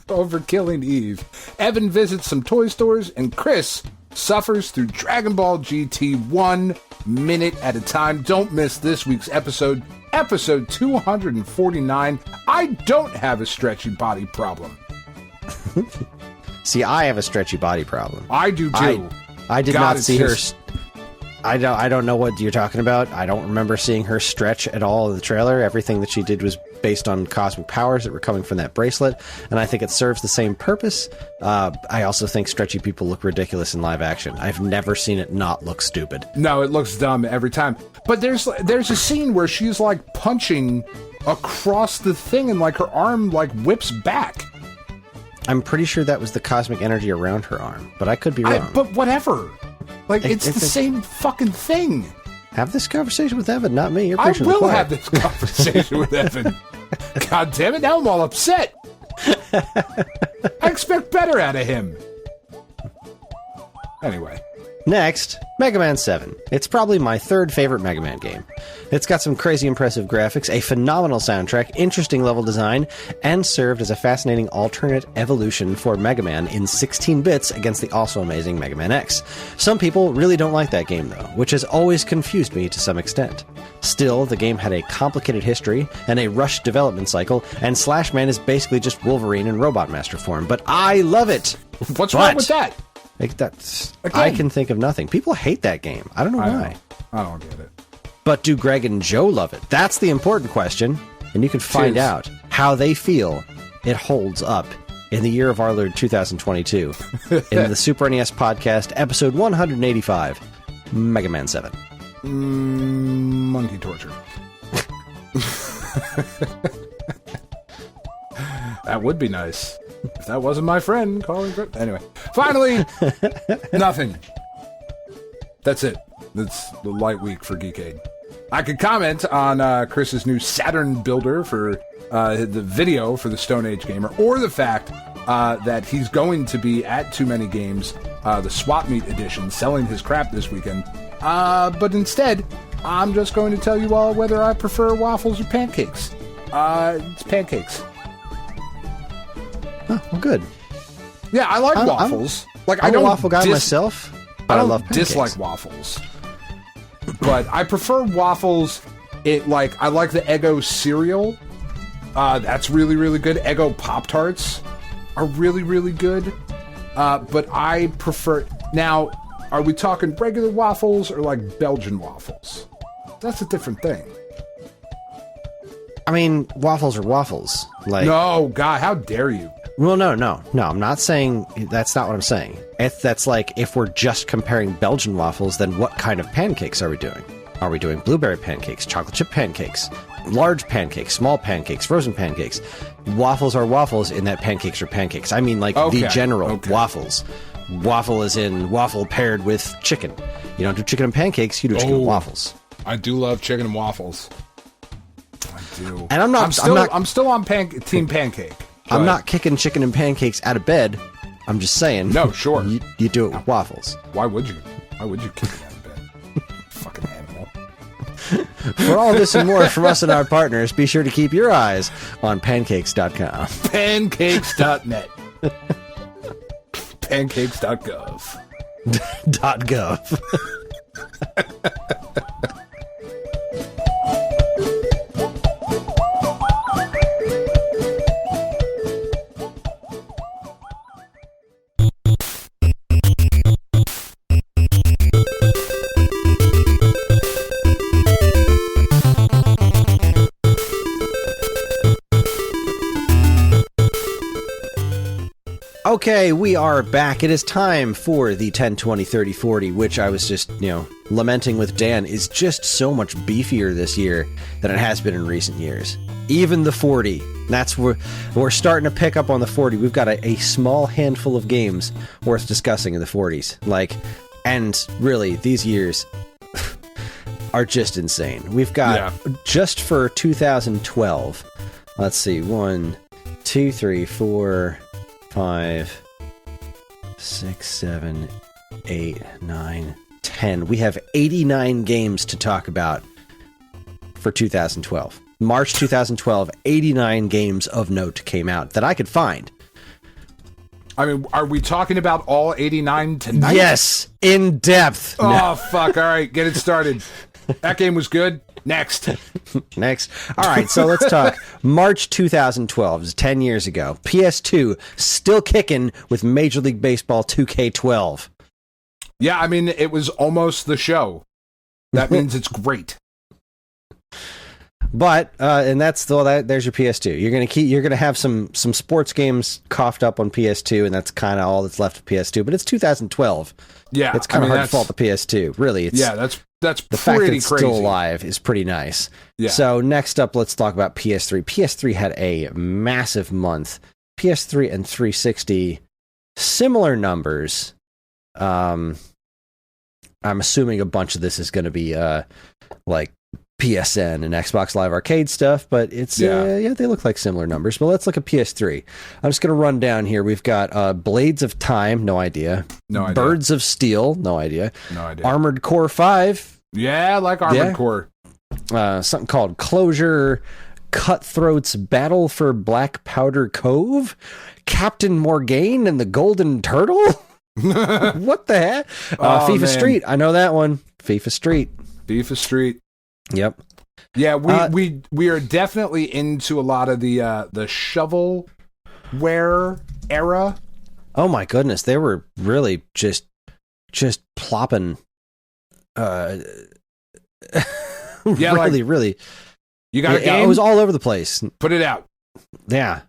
Speaker 3: over killing Eve. Evan visits some toy stores, and Kris suffers through Dragon Ball GT 1 minute at a time. Don't miss this week's episode 249. I don't have a stretchy body problem.
Speaker 2: See, I have a stretchy body problem.
Speaker 3: I do too.
Speaker 2: I did not see her. I don't know what you're talking about. I don't remember seeing her stretch at all in the trailer. Everything that she did was based on cosmic powers that were coming from that bracelet, and I think it serves the same purpose. I also think stretchy people look ridiculous in live action. I've never seen it not look stupid.
Speaker 3: No, it looks dumb every time. But there's a scene where she's like punching across the thing, and like her arm like whips back.
Speaker 2: I'm pretty sure that was the cosmic energy around her arm, but I could be wrong.
Speaker 3: But whatever. Like, it's the same fucking thing.
Speaker 2: Have this conversation with Evan, not me. You're
Speaker 3: I will have this conversation with Evan. God damn it, now I'm all upset. I expect better out of him. Anyway.
Speaker 2: Next, Mega Man 7. It's probably my third favorite Mega Man game. It's got some crazy impressive graphics, a phenomenal soundtrack, interesting level design, and served as a fascinating alternate evolution for Mega Man in 16 bits against the also amazing Mega Man X. Some people really don't like that game, though, which has always confused me to some extent. Still, the game had a complicated history and a rushed development cycle, and Slash Man is basically just Wolverine in Robot Master form, but I love it!
Speaker 3: What's wrong with that?
Speaker 2: I can think of nothing. People hate that game. I don't know why.
Speaker 3: I don't get it.
Speaker 2: But do Greg and Joe love it? That's the important question. And you can find out how they feel it holds up in the year of our Lord 2022 in the Super NES podcast, episode 185, Mega Man 7.
Speaker 3: Monkey torture. That would be nice. If that wasn't my friend calling. Anyway, finally, nothing. That's it. That's the light week for Geekade. I could comment on Chris's new Saturn builder for the video for the Stone Age Gamer, or the fact that he's going to be at Too Many Games, the Swap Meet edition, selling his crap this weekend. But instead, I'm just going to tell you all whether I prefer waffles or pancakes. It's pancakes.
Speaker 2: Oh, well, good.
Speaker 3: Yeah, I like waffles.
Speaker 2: I'm a waffle guy myself, but I love pancakes.
Speaker 3: Dislike waffles. But I prefer waffles. I like the Eggo cereal. That's really, really good. Eggo Pop-Tarts are really, really good. But I prefer... Now, are we talking regular waffles or like Belgian waffles? That's a different thing.
Speaker 2: I mean, waffles are waffles.
Speaker 3: No, God, how dare you?
Speaker 2: Well, no, I'm not saying... That's not what I'm saying. That's like, if we're just comparing Belgian waffles, then what kind of pancakes are we doing? Are we doing blueberry pancakes, chocolate chip pancakes, large pancakes, small pancakes, frozen pancakes? Waffles are waffles in that pancakes are pancakes. I mean, the general waffles. Waffle is in waffle paired with chicken. You don't do chicken and pancakes, you do chicken and waffles.
Speaker 3: I do love chicken and waffles. I do.
Speaker 2: And I'm still
Speaker 3: on team pancake.
Speaker 2: I'm not kicking chicken and pancakes out of bed. I'm just saying.
Speaker 3: No, sure.
Speaker 2: You do it with waffles.
Speaker 3: Why would you? Why would you kick me out of bed? Fucking animal.
Speaker 2: For all this and more from us and our partners, be sure to keep your eyes on pancakes.com.
Speaker 3: Pancakes.net. Pancakes.gov.
Speaker 2: .gov. Okay, we are back. It is time for the 10, 20, 30, 40, which I was just, lamenting with Dan, is just so much beefier this year than it has been in recent years. Even the 40. That's where we're starting to pick up on the 40. We've got a small handful of games worth discussing in the 40s. And really, these years are just insane. We've got, just for 2012, let's see, 1, 2, 3, 4... 5, 6, 7, 8, 9, 10. We have 89 games to talk about for 2012. March 2012, 89 games of note came out that I could find.
Speaker 3: I mean, are we talking about all 89 tonight?
Speaker 2: Yes, in depth.
Speaker 3: Oh,
Speaker 2: No.
Speaker 3: fuck. All right, get it started. That game was good. Next.
Speaker 2: Next. All right, so let's talk. March 2012, is 10 years ago. PS2, still kicking with Major League Baseball 2K12.
Speaker 3: Yeah, I mean, it was almost the show. That means it's great.
Speaker 2: But and that's there's your PS2. You're gonna have some sports games coughed up on PS2, and that's kind of all that's left of PS2. But it's 2012.
Speaker 3: Yeah,
Speaker 2: it's kind of hard to fault the PS2. Really, it's
Speaker 3: that's
Speaker 2: the fact that it's
Speaker 3: crazy.
Speaker 2: still alive is pretty nice.
Speaker 3: Yeah.
Speaker 2: So next up, let's talk about PS3. PS3 had a massive month. PS3 and 360, similar numbers. I'm assuming a bunch of this is going to be like PSN and Xbox Live Arcade stuff, but it's they look like similar numbers. But let's look at PS3. I'm just going to run down here. We've got Blades of Time, no idea.
Speaker 3: No idea.
Speaker 2: Birds of Steel, no idea.
Speaker 3: No idea.
Speaker 2: Armored Core 5.
Speaker 3: Yeah, I like Armored Core.
Speaker 2: Something called Closure, Cutthroat's Battle for Black Powder Cove, Captain Morgaine and the Golden Turtle. What the heck? FIFA
Speaker 3: man.
Speaker 2: Street. I know that one. FIFA Street.
Speaker 3: FIFA Street.
Speaker 2: Yep.
Speaker 3: Yeah, we are definitely into a lot of the shovelware era.
Speaker 2: Oh my goodness, they were really just plopping. Really.
Speaker 3: You got a game?
Speaker 2: It was all over the place.
Speaker 3: Put it out.
Speaker 2: Yeah,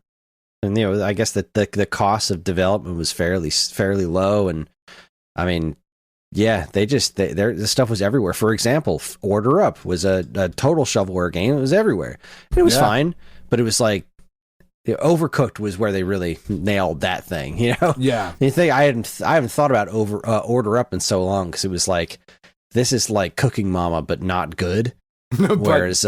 Speaker 2: and I guess that the cost of development was fairly low, and I mean. Yeah, the stuff was everywhere. For example, Order Up was a total shovelware game. It was everywhere. And it was fine, but it was like Overcooked was where they really nailed that thing.
Speaker 3: Yeah.
Speaker 2: You think I haven't thought about Order Up in so long because it was like this is like Cooking Mama, but not good. Whereas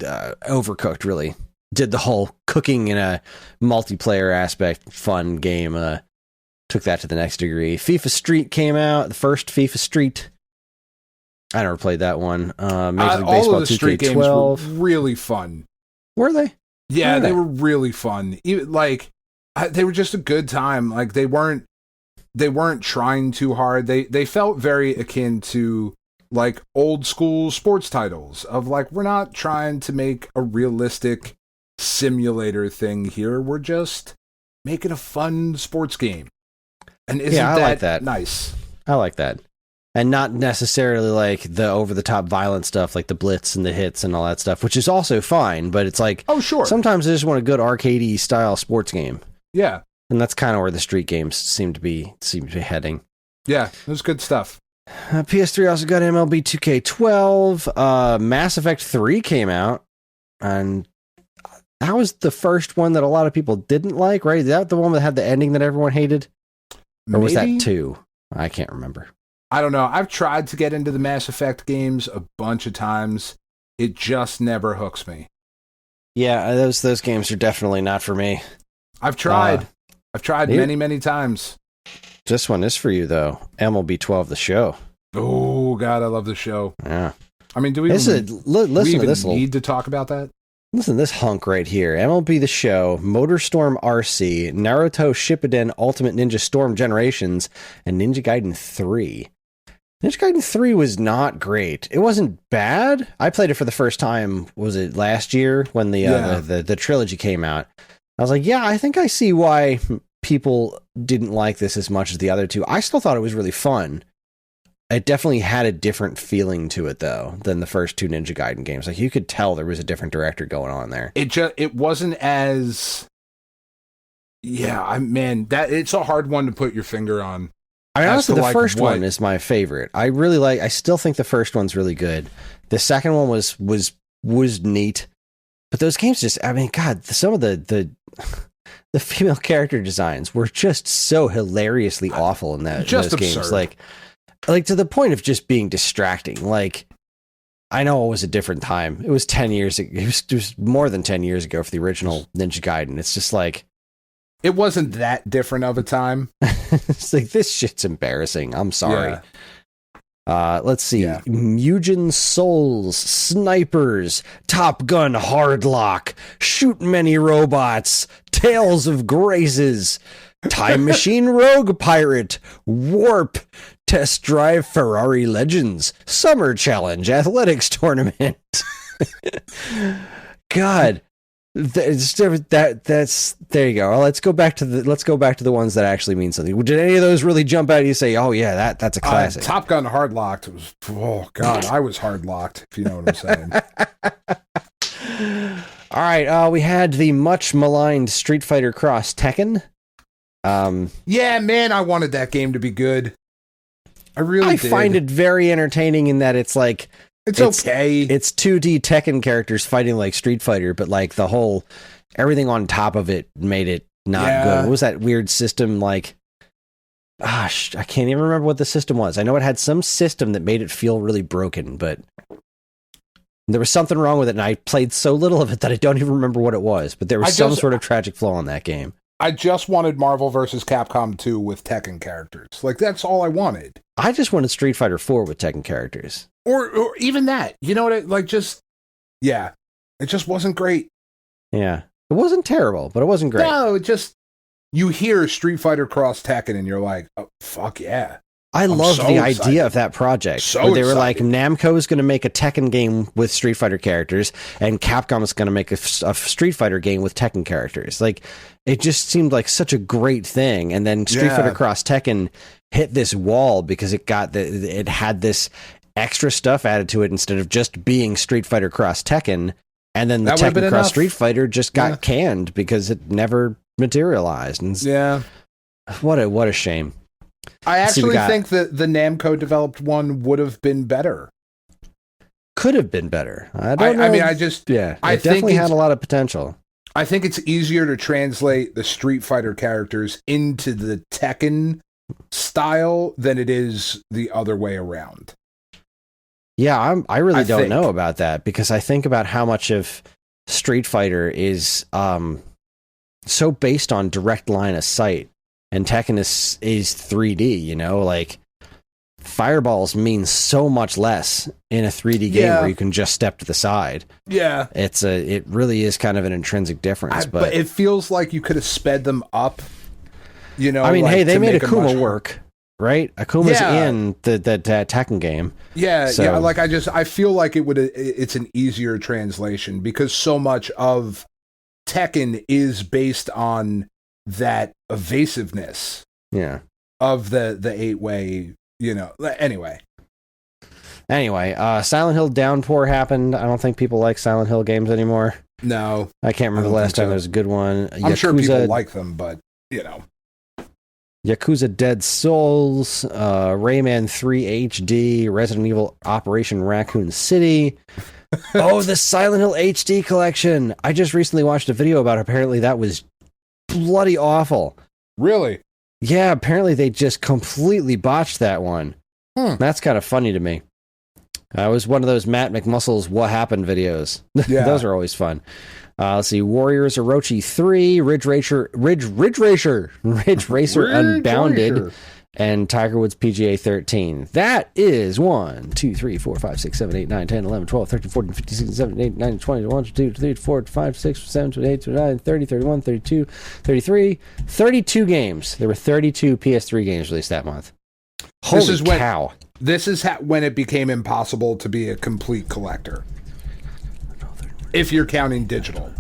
Speaker 2: Overcooked really did the whole cooking in a multiplayer aspect, fun game. Took that to the next degree. FIFA Street came out. The first FIFA Street. I never played that one. Major League Baseball
Speaker 3: all of the
Speaker 2: 2K12.
Speaker 3: Street games were really fun.
Speaker 2: Were they?
Speaker 3: Yeah, they were really fun. They were just a good time. Like they weren't trying too hard. They felt very akin to like old school sports titles of like we're not trying to make a realistic simulator thing here. We're just making a fun sports game. And isn't
Speaker 2: I like that.
Speaker 3: Nice?
Speaker 2: I like that. And not necessarily like the over-the-top violent stuff like the Blitz and the hits and all that stuff, which is also fine, but it's like...
Speaker 3: Oh, sure.
Speaker 2: Sometimes I just want a good arcade-y style sports game.
Speaker 3: Yeah.
Speaker 2: And that's kind of where the Street games seem to be heading.
Speaker 3: Yeah, it was good stuff.
Speaker 2: PS3 also got MLB 2K12. Mass Effect 3 came out, and that was the first one that a lot of people didn't like, right? Is that the one that had the ending that everyone hated? Or was that 2? I can't remember.
Speaker 3: I don't know. I've tried to get into the Mass Effect games a bunch of times. It just never hooks me.
Speaker 2: Yeah, those games are definitely not for me.
Speaker 3: I've tried. I've tried many times.
Speaker 2: This one is for you, though. MLB 12, the show.
Speaker 3: Oh, God, I love the show.
Speaker 2: Yeah.
Speaker 3: I mean, do we
Speaker 2: listen to this
Speaker 3: need to talk about that?
Speaker 2: Listen to this hunk right here. MLB The Show, MotorStorm RC, Naruto Shippuden Ultimate Ninja Storm Generations, and Ninja Gaiden 3. Ninja Gaiden 3 was not great. It wasn't bad. I played it for the first time, was it last year, when the trilogy came out. I was like, yeah, I think I see why people didn't like this as much as the other two. I still thought it was really fun. It definitely had a different feeling to it, though, than the first two Ninja Gaiden games. Like, you could tell there was a different director going on there.
Speaker 3: It wasn't as... Yeah, it's a hard one to put your finger on.
Speaker 2: I mean, honestly, the first one is my favorite. I still think the first one's really good. The second one was neat. But those games just, I mean, God, some of the female character designs were just so hilariously awful in those
Speaker 3: absurd.
Speaker 2: games. Like to the point of just being distracting. Like, I know it was a different time. It was 10 years ago. It was more than 10 years ago for the original Ninja Gaiden. It's just like...
Speaker 3: It wasn't that different of a time.
Speaker 2: It's like, this shit's embarrassing. I'm sorry. Yeah. Let's see. Yeah. Mugen Souls, Snipers, Top Gun Hardlock, Shoot Many Robots, Tales of Graces, Time Machine Rogue Pirate, Warp, Test Drive Ferrari Legends, Summer Challenge Athletics Tournament. God, that's there you go. Let's go back to the ones that actually mean something. Did any of those really jump out? You say, oh yeah, that's a classic.
Speaker 3: Top Gun Hardlocked was, oh God, I was hardlocked, if you know what I'm
Speaker 2: saying. All right, we had the much maligned Street Fighter Cross Tekken.
Speaker 3: Yeah, man, I wanted that game to be good. I
Speaker 2: find it very entertaining in that it's like
Speaker 3: it's okay.
Speaker 2: It's 2D Tekken characters fighting like Street Fighter, but like the whole everything on top of it made it not good. What was that weird system like? Gosh, I can't even remember what the system was. I know it had some system that made it feel really broken, but there was something wrong with it, and I played so little of it that I don't even remember what it was. But there was some sort of tragic flaw in that game.
Speaker 3: I just wanted Marvel vs. Capcom 2 with Tekken characters. Like, that's all I wanted.
Speaker 2: I just wanted Street Fighter 4 with Tekken characters.
Speaker 3: Or even that. You know what? It just wasn't great.
Speaker 2: Yeah. It wasn't terrible, but it wasn't great.
Speaker 3: No, you hear Street Fighter Cross Tekken and you're like, oh, fuck yeah.
Speaker 2: I love the idea of that project. Where they were like, Namco is going to make a Tekken game with Street Fighter characters, and Capcom is going to make a Street Fighter game with Tekken characters. Like, it just seemed like such a great thing. And then Street Fighter Cross Tekken hit this wall because it had this extra stuff added to it instead of just being Street Fighter Cross Tekken. And then the Tekken Cross Street Fighter just got canned because it never materialized. And what a shame.
Speaker 3: I actually think that the Namco developed one would have been better.
Speaker 2: Could have been better. I don't know. I mean, I definitely had a lot of potential.
Speaker 3: I think it's easier to translate the Street Fighter characters into the Tekken style than it is the other way around.
Speaker 2: Yeah, I really don't know about that, because I think about how much of Street Fighter is so based on direct line of sight. And Tekken is 3D, you know, like fireballs mean so much less in a 3D game where you can just step to the side. Yeah. It really is kind of an intrinsic difference. But
Speaker 3: it feels like you could have sped them up, you know.
Speaker 2: I mean, hey, they made Akuma work, right? Akuma's in the Tekken game.
Speaker 3: Yeah, so. Yeah, like I feel like it's an easier translation because so much of Tekken is based on that evasiveness of the 8-way, you know. Anyway,
Speaker 2: Silent Hill Downpour happened. I don't think people like Silent Hill games anymore.
Speaker 3: No,
Speaker 2: I can't remember the last time there was a good one.
Speaker 3: I'm sure people like them, but you know,
Speaker 2: Yakuza Dead Souls, Rayman 3 HD, Resident Evil Operation Raccoon City. Oh, the Silent Hill HD collection. I just recently watched a video about it. Apparently that was bloody awful.
Speaker 3: Really?
Speaker 2: Yeah, apparently they just completely botched that one. That's kind of funny to me. It was one of those Matt McMuscle's What Happened videos. Yeah. Those are always fun. Let's see, Warriors Orochi 3, Ridge Racer Unbounded, and Tiger Woods PGA 13. That is 1, 2, 3, 4, 5, 6, 7, 8, 9, 10, 11, 12, 13, 14, 15, 16, 17, 18, 19, 20, 21, 22, 23, 24, 25, 6, 7, 28, 29, 30, 31, 32, 33, 32 games. There were 32 PS3 games released that month. Holy cow.
Speaker 3: This is when it became impossible to be a complete collector. If you're counting digital.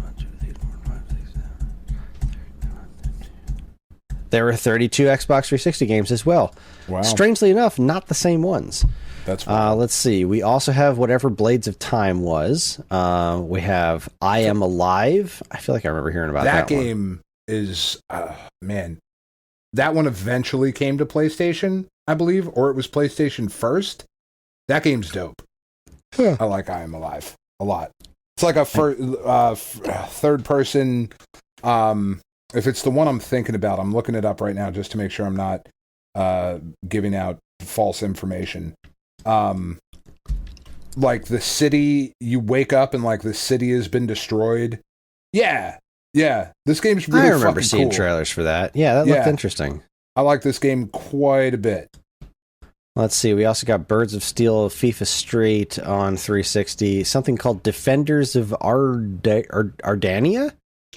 Speaker 2: There were 32 Xbox 360 games as well.
Speaker 3: Wow.
Speaker 2: Strangely enough, not the same ones.
Speaker 3: That's
Speaker 2: let's see. We also have whatever Blades of Time was. We have I Am Alive. I feel like I remember hearing about that
Speaker 3: game. Is man, that one eventually came to PlayStation, I believe, or it was PlayStation first. That game's dope. I like I Am Alive a lot. It's like a third person. If it's the one I'm thinking about, I'm looking it up right now just to make sure I'm not giving out false information. Like the city, you wake up and like the city has been destroyed. Yeah. This game's really. I
Speaker 2: remember seeing
Speaker 3: cool.
Speaker 2: trailers for that. Yeah, that looked interesting.
Speaker 3: I like this game quite a bit.
Speaker 2: Let's see. We also got Birds of Steel, FIFA Street on 360. Something called Defenders of Ardania?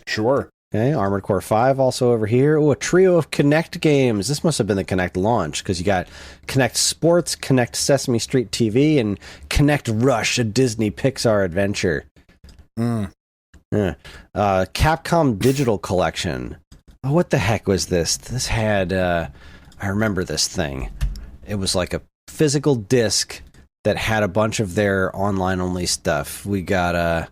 Speaker 3: Sure.
Speaker 2: Okay, Armored Core 5 also over here. Oh, a trio of Kinect games. This must have been the Kinect launch, because you got Kinect Sports, Kinect Sesame Street TV, and Kinect Rush, a Disney Pixar adventure. Yeah. Capcom Digital Collection. Oh, what the heck was this? This had... I remember this thing. It was like a physical disc that had a bunch of their online-only stuff. We got...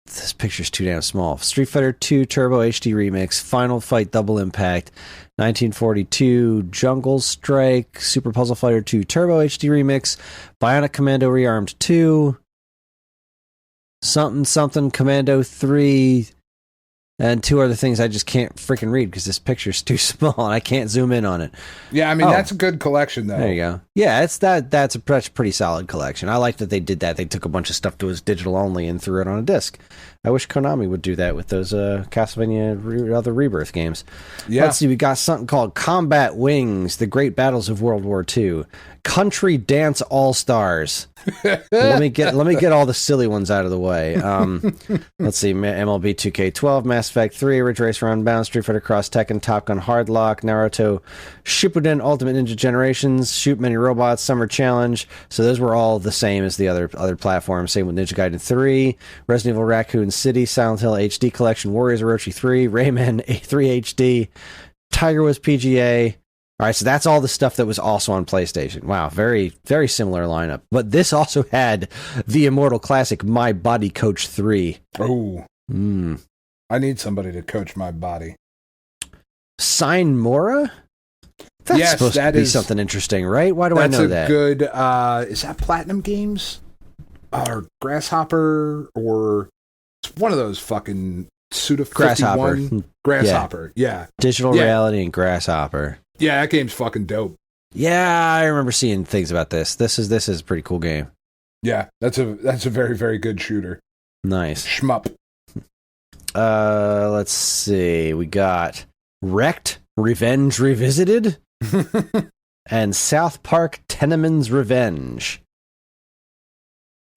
Speaker 2: This picture's too damn small. Street Fighter 2 Turbo HD Remix, Final Fight Double Impact, 1942 Jungle Strike, Super Puzzle Fighter 2 Turbo HD Remix, Bionic Commando Rearmed 2, something Commando 3, and two other things I just can't freaking read because this picture's too small and I can't zoom in on it.
Speaker 3: Yeah, I mean, that's a good collection, though.
Speaker 2: There you go. Yeah, that's a pretty solid collection. I like that they did that. They took a bunch of stuff that was digital only and threw it on a disc. I wish Konami would do that with those Castlevania other Rebirth games.
Speaker 3: Yeah.
Speaker 2: Let's see, we got something called Combat Wings, The Great Battles of World War II. Country Dance All-Stars. let me get all the silly ones out of the way. Let's see, MLB 2K12, Mass Effect 3, Ridge Racer Unbound, Street Fighter Cross Tekken, Top Gun Hardlock, Naruto Shippuden, Ultimate Ninja Generations, Shoot Many Robots, Summer Challenge. So those were all the same as the other platforms. Same with Ninja Gaiden 3, Resident Evil Raccoon City, Silent Hill HD Collection, Warriors Orochi 3, Rayman 3 HD, Tiger Woods PGA. All right, so that's all the stuff that was also on PlayStation. Wow, very, very similar lineup. But this also had the immortal classic My Body Coach 3.
Speaker 3: Oh. I need somebody to coach my body.
Speaker 2: Sign Mora? That's supposed to be something interesting, right? Why do I know that?
Speaker 3: That's a good... is that Platinum Games? Or Grasshopper? Or... It's one of those fucking Suda 51. Grasshopper, yeah.
Speaker 2: Digital Reality and Grasshopper.
Speaker 3: Yeah, that game's fucking dope.
Speaker 2: Yeah, I remember seeing things about this. This is a pretty cool game.
Speaker 3: Yeah, that's a very, very good shooter.
Speaker 2: Nice.
Speaker 3: Shmup.
Speaker 2: Let's see. We got Wrecked Revenge Revisited and South Park Teneman's Revenge.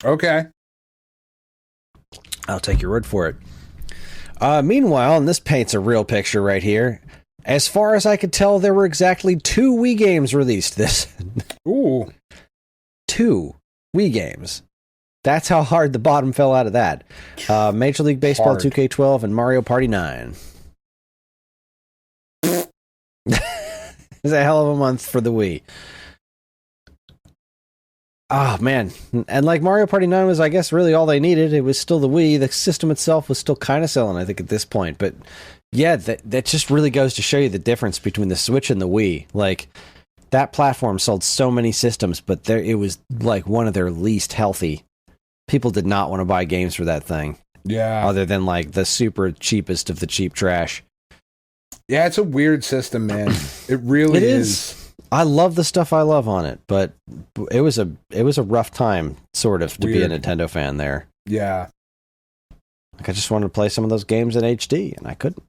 Speaker 3: Okay.
Speaker 2: I'll take your word for it. Meanwhile, and this paints a real picture right here. As far as I could tell, there were exactly 2 Wii games released this.
Speaker 3: Ooh.
Speaker 2: 2 Wii games. That's how hard the bottom fell out of that. Major League Baseball 2K12 and Mario Party 9. It's a hell of a month for the Wii. Oh, man. And like Mario Party 9 was, I guess, really all they needed. It was still the Wii. The system itself was still kind of selling, I think, at this point. But yeah, that just really goes to show you the difference between the Switch and the Wii. Like, that platform sold so many systems, but it was like one of their least healthy. People did not want to buy games for that thing.
Speaker 3: Yeah.
Speaker 2: Other than like the super cheapest of the cheap trash.
Speaker 3: Yeah, it's a weird system, man. It really is.
Speaker 2: I love the stuff I love on it, but it was a rough time, sort of, to be a Nintendo fan there.
Speaker 3: Yeah.
Speaker 2: Like, I just wanted to play some of those games in HD, and I couldn't.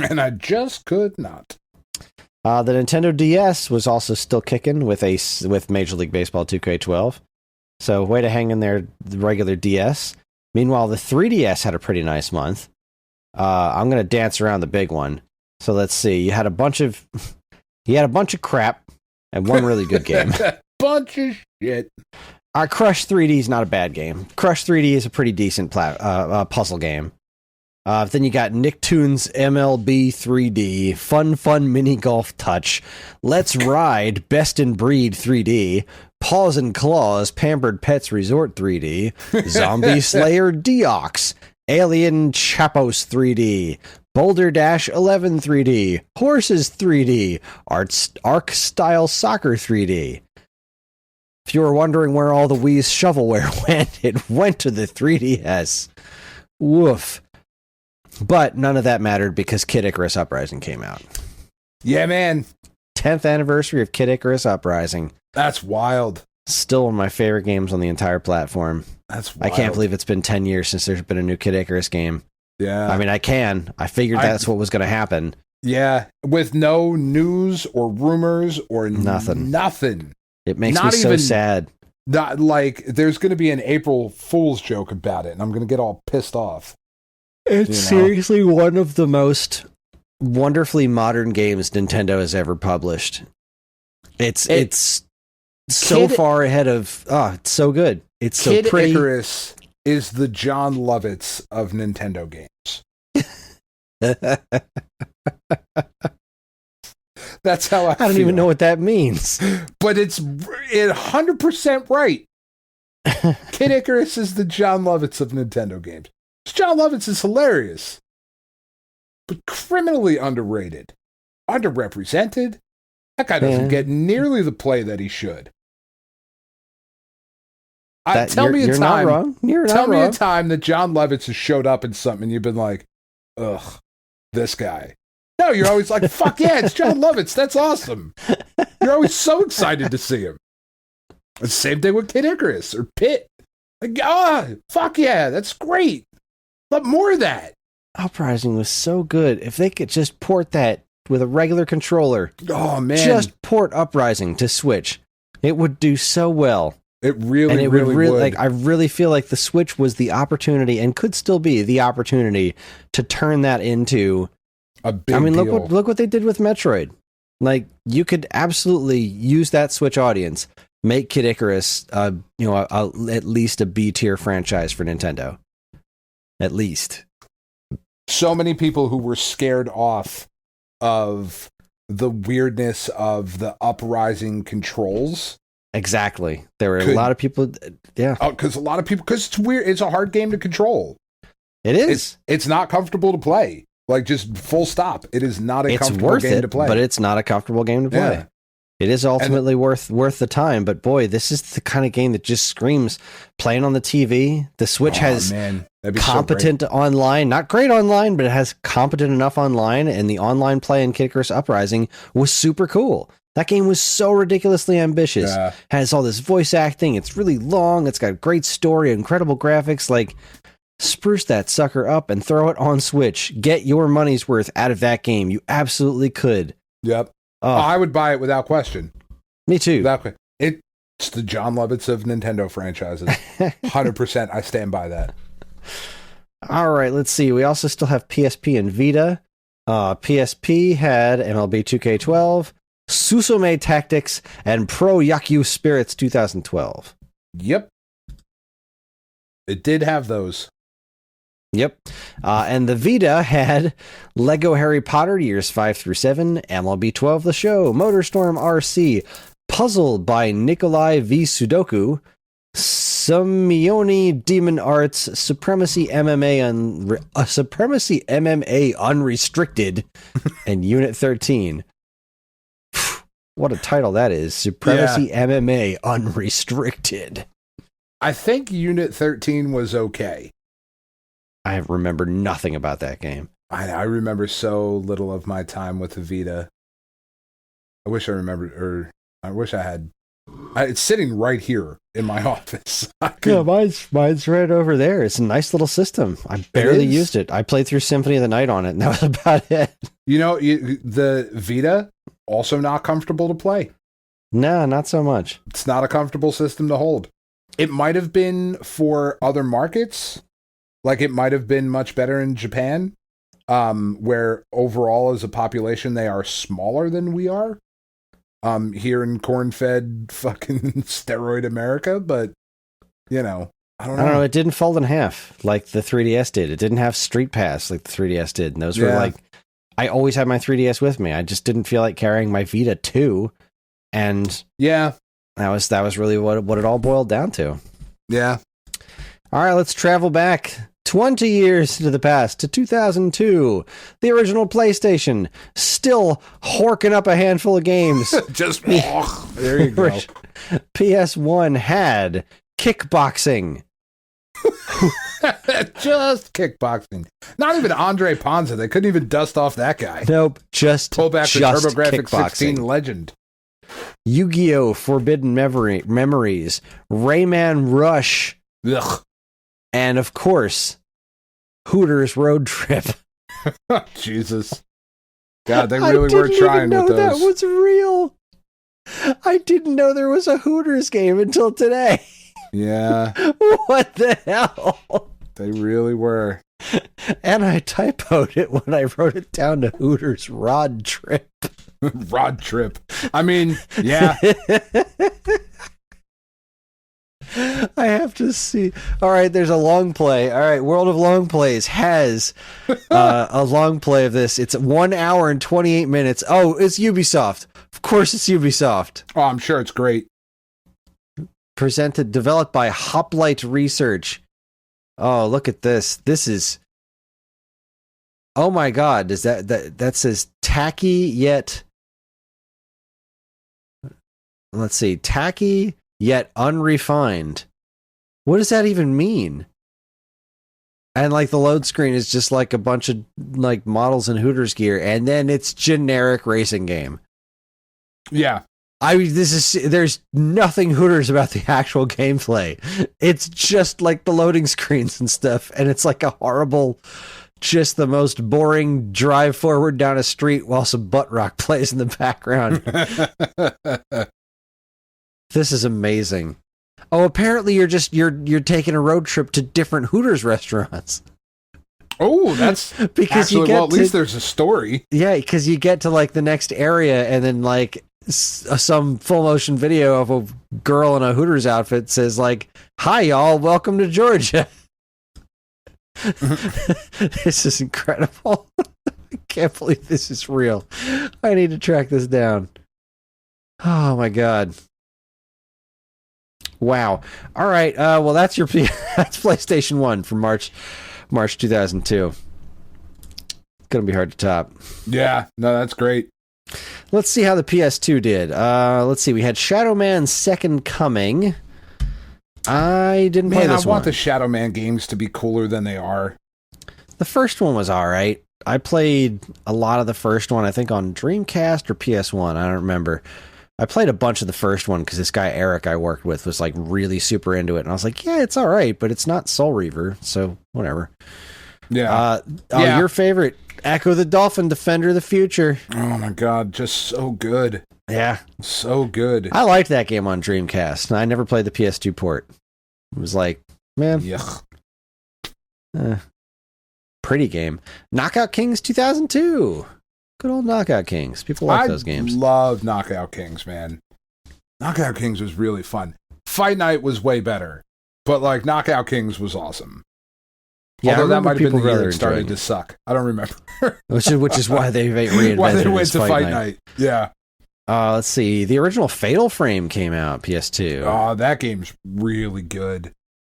Speaker 3: And I just could not.
Speaker 2: The Nintendo DS was also still kicking with Major League Baseball 2K12. So way to hang in there, the regular DS. Meanwhile, the 3DS had a pretty nice month. I'm going to dance around the big one. So let's see. You had a bunch of crap and one really good game.
Speaker 3: Bunch of shit.
Speaker 2: Crush 3D is not a bad game. Crush 3D is a pretty decent puzzle game. Then you got Nicktoons MLB 3D, Fun Mini Golf Touch, Let's Ride Best in Breed 3D, Paws and Claws Pampered Pets Resort 3D, Zombie Slayer Deox, Alien Chapos 3D, Boulder Dash 11 3D, Horses 3D, Arc Style Soccer 3D. If you were wondering where all the Wii's shovelware went, it went to the 3DS. Woof. But none of that mattered because Kid Icarus Uprising came out.
Speaker 3: Yeah, man.
Speaker 2: 10th anniversary of Kid Icarus Uprising.
Speaker 3: That's wild.
Speaker 2: Still one of my favorite games on the entire platform.
Speaker 3: That's wild.
Speaker 2: I can't believe it's been 10 years since there's been a new Kid Icarus game.
Speaker 3: Yeah.
Speaker 2: I mean, I figured that's what was going to happen.
Speaker 3: Yeah. With no news or rumors or nothing.
Speaker 2: It makes me so sad.
Speaker 3: Not like there's going to be an April Fool's joke about it, and I'm going to get all pissed off.
Speaker 2: It's seriously one of the most wonderfully modern games Nintendo has ever published. It's so far ahead of... it's so good. It's so
Speaker 3: Kid
Speaker 2: pretty.
Speaker 3: Icarus is the John Lovitz of Nintendo games. That's how I
Speaker 2: don't even know what that means.
Speaker 3: But it's 100% right. Kid Icarus is the John Lovitz of Nintendo games. John Lovitz is hilarious, but criminally underrated, underrepresented. That guy doesn't get nearly the play that he should. Tell me a time that John Lovitz has showed up in something and you've been like, ugh, this guy. No, you're always like, fuck yeah, it's John Lovitz. That's awesome. You're always so excited to see him. The same thing with Kid Icarus or Pit. Like, fuck yeah, that's great. But more of that.
Speaker 2: Uprising was so good. If they could just port that with a regular controller.
Speaker 3: Oh, man.
Speaker 2: Just port Uprising to Switch. It would do so well.
Speaker 3: It really would.
Speaker 2: Like, I really feel like the Switch was the opportunity and could still be the opportunity to turn that into
Speaker 3: a big deal.
Speaker 2: Look what they did with Metroid. Like, you could absolutely use that Switch audience, make Kid Icarus, at least a B tier franchise for Nintendo. At least.
Speaker 3: So many people who were scared off of the weirdness of the Uprising controls.
Speaker 2: Exactly. There were a lot of people. Yeah.
Speaker 3: Because it's weird. It's a hard game to control.
Speaker 2: It is.
Speaker 3: It's not comfortable to play. Like, just full stop. It is not a comfortable game to play.
Speaker 2: But it's not a comfortable game to play. Yeah. It is ultimately worth the time, but boy, this is the kind of game that just screams playing on the TV. The Switch has competent online, not great online, but it has competent enough online, and the online play in Kid Icarus Uprising was super cool. That game was so ridiculously ambitious.
Speaker 3: Yeah.
Speaker 2: Has all this voice acting. It's really long. It's got great story, incredible graphics. Like, spruce that sucker up and throw it on Switch. Get your money's worth out of that game. You absolutely could.
Speaker 3: Yep. I would buy it without question.
Speaker 2: Me too.
Speaker 3: It's the John Lovitz of Nintendo franchises. 100%. I stand by that.
Speaker 2: All right, let's see. We also still have PSP and Vita. PSP had MLB 2K12, Susume Tactics, and Pro Yaku Spirits 2012.
Speaker 3: Yep. It did have those.
Speaker 2: Yep. And the Vita had Lego Harry Potter Years 5 through 7, MLB 12 The Show, MotorStorm RC, Puzzle by Nikolai V. Sudoku, Sumioni Demon Arts, Supremacy MMA Unrestricted, and Unit 13. What a title that is. Supremacy MMA Unrestricted.
Speaker 3: I think Unit 13 was okay.
Speaker 2: I remember nothing about that game.
Speaker 3: I remember so little of my time with the Vita. I wish I remembered, or I wish I had It's sitting right here in my office.
Speaker 2: Yeah, mine's right over there. It's a nice little system. I barely used it. I played through Symphony of the Night on it, and that was about it.
Speaker 3: You know, the Vita, also not comfortable to play.
Speaker 2: No, not so much.
Speaker 3: It's not a comfortable system to hold. It might have been for other markets. Like, it might have been much better in Japan, where overall as a population, they are smaller than we are. Here in corn-fed fucking steroid America, but, you know, I don't know.
Speaker 2: It didn't fold in half like the 3DS did. It didn't have Street Pass like the 3DS did. And those were like, I always had my 3DS with me. I just didn't feel like carrying my Vita too. And
Speaker 3: yeah,
Speaker 2: that was really what it all boiled down to.
Speaker 3: Yeah.
Speaker 2: All right, let's travel back 20 years into the past to 2002. The original PlayStation, still horking up a handful of games.
Speaker 3: Just there you go.
Speaker 2: PS1 had kickboxing.
Speaker 3: Just kickboxing. Not even Andre Ponza. They couldn't even dust off that guy.
Speaker 2: Nope, just
Speaker 3: pull back the TurboGrafx 16 legend.
Speaker 2: Yu-Gi-Oh! Forbidden Memories, Rayman Rush,
Speaker 3: ugh,
Speaker 2: and of course, Hooters Road Trip.
Speaker 3: Jesus. God, they really were trying with those.
Speaker 2: That was real. I didn't know there was a Hooters game until today.
Speaker 3: Yeah.
Speaker 2: What the hell?
Speaker 3: They really were.
Speaker 2: And I typoed it when I wrote it down to Hooters Rod Trip.
Speaker 3: Rod Trip. I mean, yeah.
Speaker 2: I have to see. All right, there's a long play. All right, World of Long Plays has a long play of this. It's 1 hour and 28 minutes. Oh, it's Ubisoft. Of course it's Ubisoft.
Speaker 3: Oh, I'm sure it's great.
Speaker 2: Developed by Hoplite Research. Oh, look at this. This is... Oh my God, does that says tacky yet... Let's see, tacky yet unrefined. What does that even mean? And like the load screen is just like a bunch of like models in Hooters gear, and then it's generic racing game.
Speaker 3: Yeah.
Speaker 2: There's nothing Hooters about the actual gameplay. It's just like the loading screens and stuff, and it's like a horrible, just the most boring drive forward down a street while some butt rock plays in the background. This is amazing. Oh, apparently you're taking a road trip to different Hooters restaurants.
Speaker 3: Oh, that's
Speaker 2: because
Speaker 3: actually, at least there's a story.
Speaker 2: Yeah, because you get to like the next area, and then like some full motion video of a girl in a Hooters outfit says like, "Hi y'all, welcome to Georgia." This is incredible. I can't believe this is real. I need to track this down. Oh my God. Wow. All right. Well, that's that's PlayStation 1 from March 2002. Gonna be hard to top.
Speaker 3: Yeah. No, that's great.
Speaker 2: Let's see how the PS2 did. Let's see. We had Shadow Man Second Coming. I didn't play this one.
Speaker 3: I want the Shadow Man games to be cooler than they are.
Speaker 2: The first one was all right. I played a lot of the first one, I think on Dreamcast or PS1. I don't remember. I played a bunch of the first one because this guy Eric I worked with was like really super into it, and I was like, yeah, it's all right, but it's not Soul Reaver, so whatever.
Speaker 3: Yeah.
Speaker 2: Your favorite, Echo the Dolphin, Defender of the Future.
Speaker 3: Oh my God, just so good.
Speaker 2: Yeah,
Speaker 3: so good.
Speaker 2: I liked that game on Dreamcast, and I never played the PS2 port. It was like, man,
Speaker 3: yuck.
Speaker 2: Pretty game. Knockout Kings 2002. Good old Knockout Kings. People like those games.
Speaker 3: I love Knockout Kings, man. Knockout Kings was really fun. Fight Night was way better, but like Knockout Kings was awesome.
Speaker 2: Yeah,
Speaker 3: although that might have been the year
Speaker 2: really
Speaker 3: it started to suck. I don't remember.
Speaker 2: which is why they reinvented
Speaker 3: why they went to
Speaker 2: Fight
Speaker 3: Night. Yeah.
Speaker 2: Let's see. The original Fatal Frame came out PS2.
Speaker 3: Oh, that game's really good.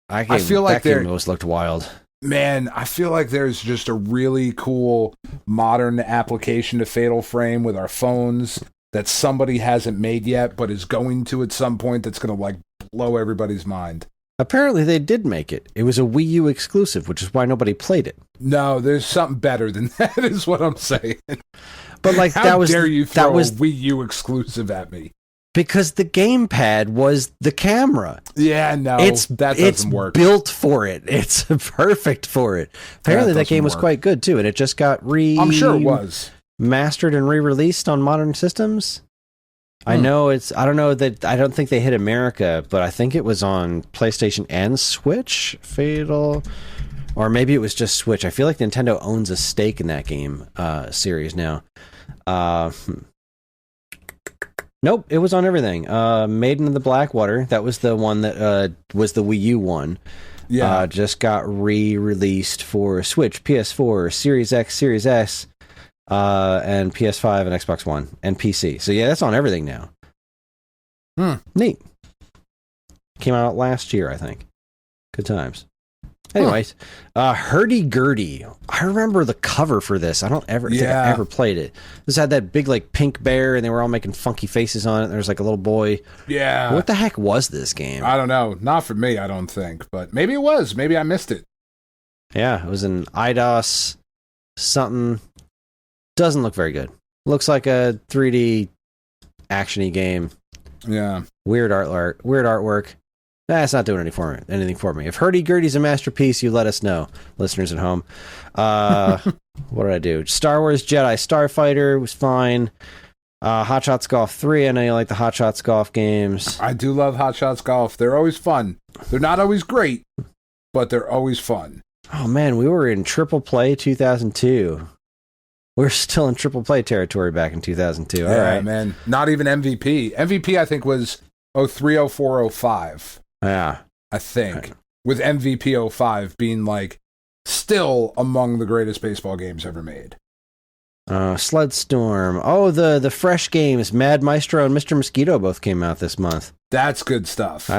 Speaker 2: I feel like that game always looked wild.
Speaker 3: Man, I feel like there's just a really cool modern application to Fatal Frame with our phones that somebody hasn't made yet, but is going to at some point that's going to like blow everybody's mind.
Speaker 2: Apparently they did make it. It was a Wii U exclusive, which is why nobody played it.
Speaker 3: No, there's something better than that is what I'm saying.
Speaker 2: But like
Speaker 3: How dare you throw a Wii U exclusive at me?
Speaker 2: because the gamepad was the camera.
Speaker 3: Yeah, no, that doesn't work.
Speaker 2: It's built for it. It's perfect for it. Apparently that game was quite good too, and it just got
Speaker 3: I'm sure it was
Speaker 2: mastered and re-released on modern systems. I know I don't think they hit America, but I think it was on PlayStation and Switch. Fatal, or maybe it was just Switch. I feel like Nintendo owns a stake in that game series now. Nope, it was on everything. Maiden of the Blackwater, that was the one that was the Wii U one. Yeah, just got re-released for Switch, PS4, Series X, Series S. And PS5 and Xbox One and PC. So yeah, that's on everything now. Neat. Came out last year, I think. Good times. Anyways, Hurdy Gertie. I remember the cover for this. I don't ever think I ever played it. This had that big like pink bear, and they were all making funky faces on it. There's like a little boy.
Speaker 3: Yeah.
Speaker 2: What the heck was this game?
Speaker 3: I don't know. Not for me, I don't think. But maybe it was. Maybe I missed it.
Speaker 2: Yeah, it was an IDOS something. Doesn't look very good. Looks like a 3D action-y game.
Speaker 3: Yeah.
Speaker 2: Weird artwork. It's not doing anything for me. If Hurdy Gertie's a masterpiece, you let us know, listeners at home. What did I do? Star Wars Jedi Starfighter was fine. Hot Shots Golf 3. I know you like the Hot Shots Golf games.
Speaker 3: I do love Hot Shots Golf. They're always fun. They're not always great, but they're always fun.
Speaker 2: Oh, man, we were in Triple Play 2002. We're still in triple play territory back in 2002. All right,
Speaker 3: man. Not even MVP. MVP, I think, was 03, 04, 05.
Speaker 2: Yeah.
Speaker 3: I think. With MVP 05 being, like, still among the greatest baseball games ever made.
Speaker 2: Sled Storm. Oh, the fresh games. Mad Maestro and Mr. Mosquito both came out this month.
Speaker 3: That's good stuff.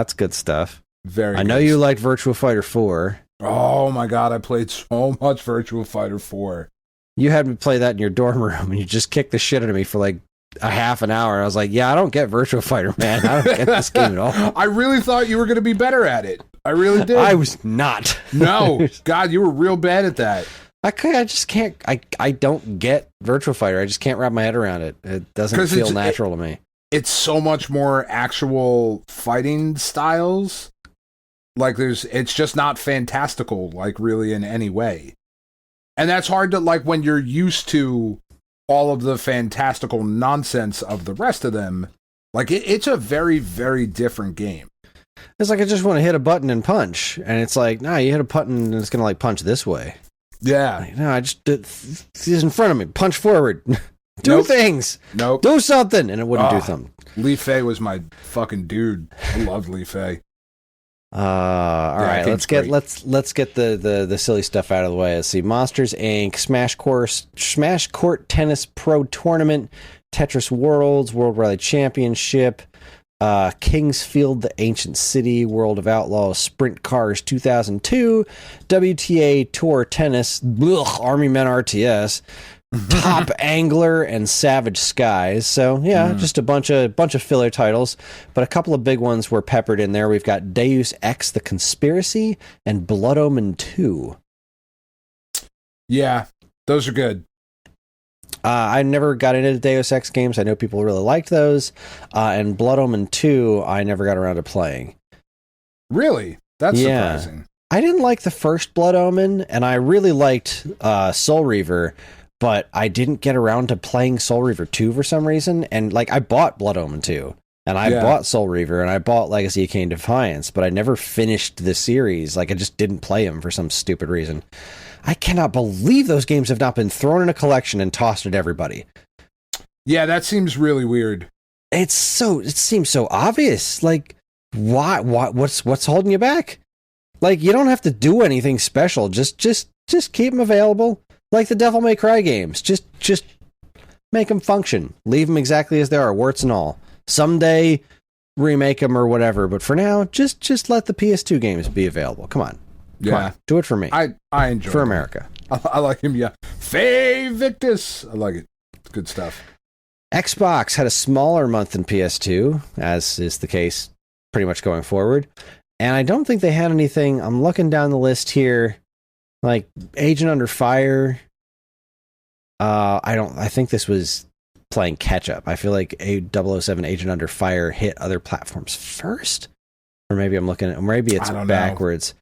Speaker 2: Very I know you liked Virtua Fighter 4.
Speaker 3: Oh, my God. I played so much Virtua Fighter 4.
Speaker 2: You had me play that in your dorm room, and you just kicked the shit out of me for like a half an hour. And I was like, yeah, I don't get Virtua Fighter, man. I don't get this game at all.
Speaker 3: I really thought you were going to be better at it. I really did.
Speaker 2: I was not.
Speaker 3: No. God, you were real bad at that.
Speaker 2: I just can't. I don't get Virtua Fighter. I just can't wrap my head around it. It doesn't feel natural to me.
Speaker 3: It's so much more actual fighting styles. Like, it's just not fantastical, like, really in any way. And that's hard to, like, when you're used to all of the fantastical nonsense of the rest of them. Like, it's a very, very different game.
Speaker 2: It's like, I just want to hit a button and punch. And it's like, nah, you hit a button and it's going to, like, punch this way.
Speaker 3: Yeah.
Speaker 2: Like, no, I just, he's in front of me. Punch forward. Do things.
Speaker 3: Nope.
Speaker 2: Do something. And it wouldn't do something.
Speaker 3: Li Fei was my fucking dude. I loved Li Fei.
Speaker 2: All right, let's get the silly stuff out of the way. Let's see: Monsters Inc., Smash Court Tennis Pro Tournament, Tetris Worlds, World Rally Championship, Kingsfield, the Ancient City, World of Outlaws, Sprint Cars 2002, WTA Tour Tennis, Army Men RTS, Top Angler, and Savage Skies. So yeah, just a bunch of filler titles, but a couple of big ones were peppered in there. We've got Deus Ex: The Conspiracy and Blood Omen 2.
Speaker 3: Yeah, those are good.
Speaker 2: I never got into the Deus Ex games. I know people really liked those, and Blood Omen 2 I never got around to playing.
Speaker 3: Really? That's surprising.
Speaker 2: I didn't like the first Blood Omen, and I really liked Soul Reaver, but I didn't get around to playing Soul Reaver 2 for some reason. And like, I bought Blood Omen 2, and I bought Soul Reaver, and I bought Legacy of Kain Defiance, but I never finished the series. Like, I just didn't play them for some stupid reason. I cannot believe those games have not been thrown in a collection and tossed at everybody.
Speaker 3: Yeah, that seems really weird.
Speaker 2: It seems so obvious. Like, why? What's holding you back? Like, you don't have to do anything special. Just keep them available. Like the Devil May Cry games. Just make them function. Leave them exactly as they are, warts and all. Someday, remake them or whatever. But for now, just let the PS2 games be available. Come on. Come on. Do it for me.
Speaker 3: I enjoy it.
Speaker 2: For America.
Speaker 3: I like him, yeah. Faye Victus. I like it. It's good stuff.
Speaker 2: Xbox had a smaller month than PS2, as is the case pretty much going forward. And I don't think they had anything. I'm looking down the list here. Like Agent Under Fire. I think this was playing catch up. I feel like a 007 Agent Under Fire hit other platforms first, or maybe maybe it's backwards.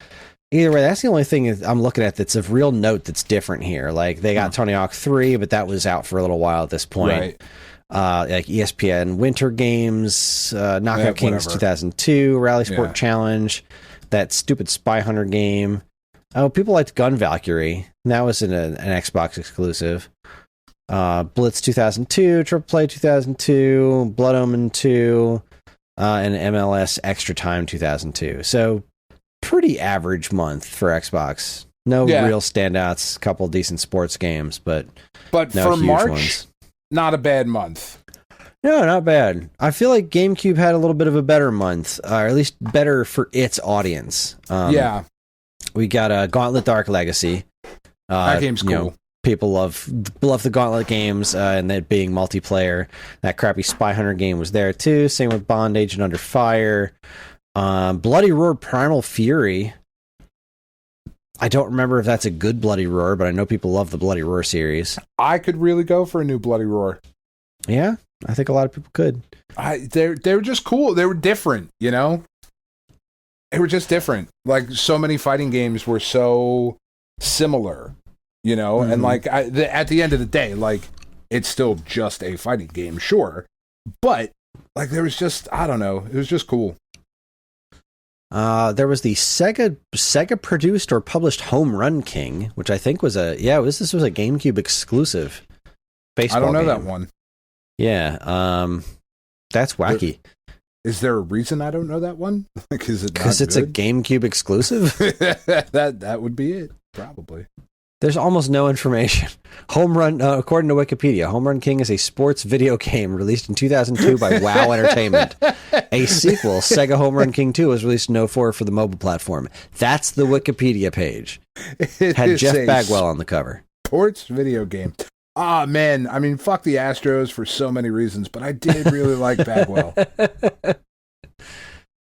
Speaker 2: Either way, that's the only thing I'm looking at that's of real note that's different here. Like they got Tony Hawk 3, but that was out for a little while at this point. Right. Like ESPN Winter Games, Knockout Kings 2002, Rally Sport Challenge, that stupid Spy Hunter game. Oh, people liked Gun Valkyrie. That was an Xbox exclusive. Blitz 2002, Triple Play 2002, Blood Omen 2, and MLS Extra Time 2002. So pretty average month for Xbox. No real standouts, a couple decent sports games, but no
Speaker 3: for
Speaker 2: huge
Speaker 3: March,
Speaker 2: ones.
Speaker 3: Not a bad month.
Speaker 2: No, not bad. I feel like GameCube had a little bit of a better month, or at least better for its audience. We got Gauntlet Dark Legacy.
Speaker 3: That game's cool.
Speaker 2: People love the Gauntlet games, and that being multiplayer. That crappy Spy Hunter game was there too. Same with Bond Agent Under Fire. Bloody Roar Primal Fury. I don't remember if that's a good Bloody Roar, but I know people love the Bloody Roar series.
Speaker 3: I could really go for a new Bloody Roar.
Speaker 2: Yeah, I think a lot of people could.
Speaker 3: They were just cool. They were different, you know? They were just different. Like, so many fighting games were so similar, you know? And, like, at the end of the day, like, it's still just a fighting game, sure. But, like, there was just, I don't know, it was just cool.
Speaker 2: There was the Sega produced or published Home Run King, which I think was this was a GameCube exclusive baseball game.
Speaker 3: I don't know that one.
Speaker 2: Yeah, that's wacky.
Speaker 3: Is there a reason I don't know that one? Because
Speaker 2: it's a GameCube exclusive?
Speaker 3: that would be it, probably.
Speaker 2: There's almost no information. Home Run, according to Wikipedia, Home Run King is a sports video game released in 2002 by WoW Entertainment. A sequel, Sega Home Run King 2, was released in 2004 for the mobile platform. That's the Wikipedia page. Had Jeff Bagwell on the cover.
Speaker 3: Sports video game. Ah, man. I mean, fuck the Astros for so many reasons, but I did really like Bagwell.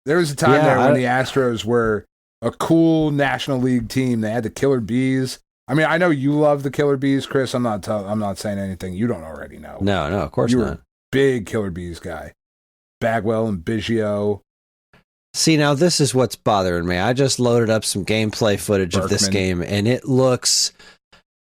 Speaker 3: There was a time there when the Astros were a cool National League team. They had the Killer Bees. I mean, I know you love the Killer Bees, Chris. I'm not saying anything you don't already know.
Speaker 2: No, of course
Speaker 3: you
Speaker 2: not.
Speaker 3: Were a big Killer Bees guy. Bagwell and Biggio.
Speaker 2: See, now this is what's bothering me. I just loaded up some gameplay footage of this game, and it looks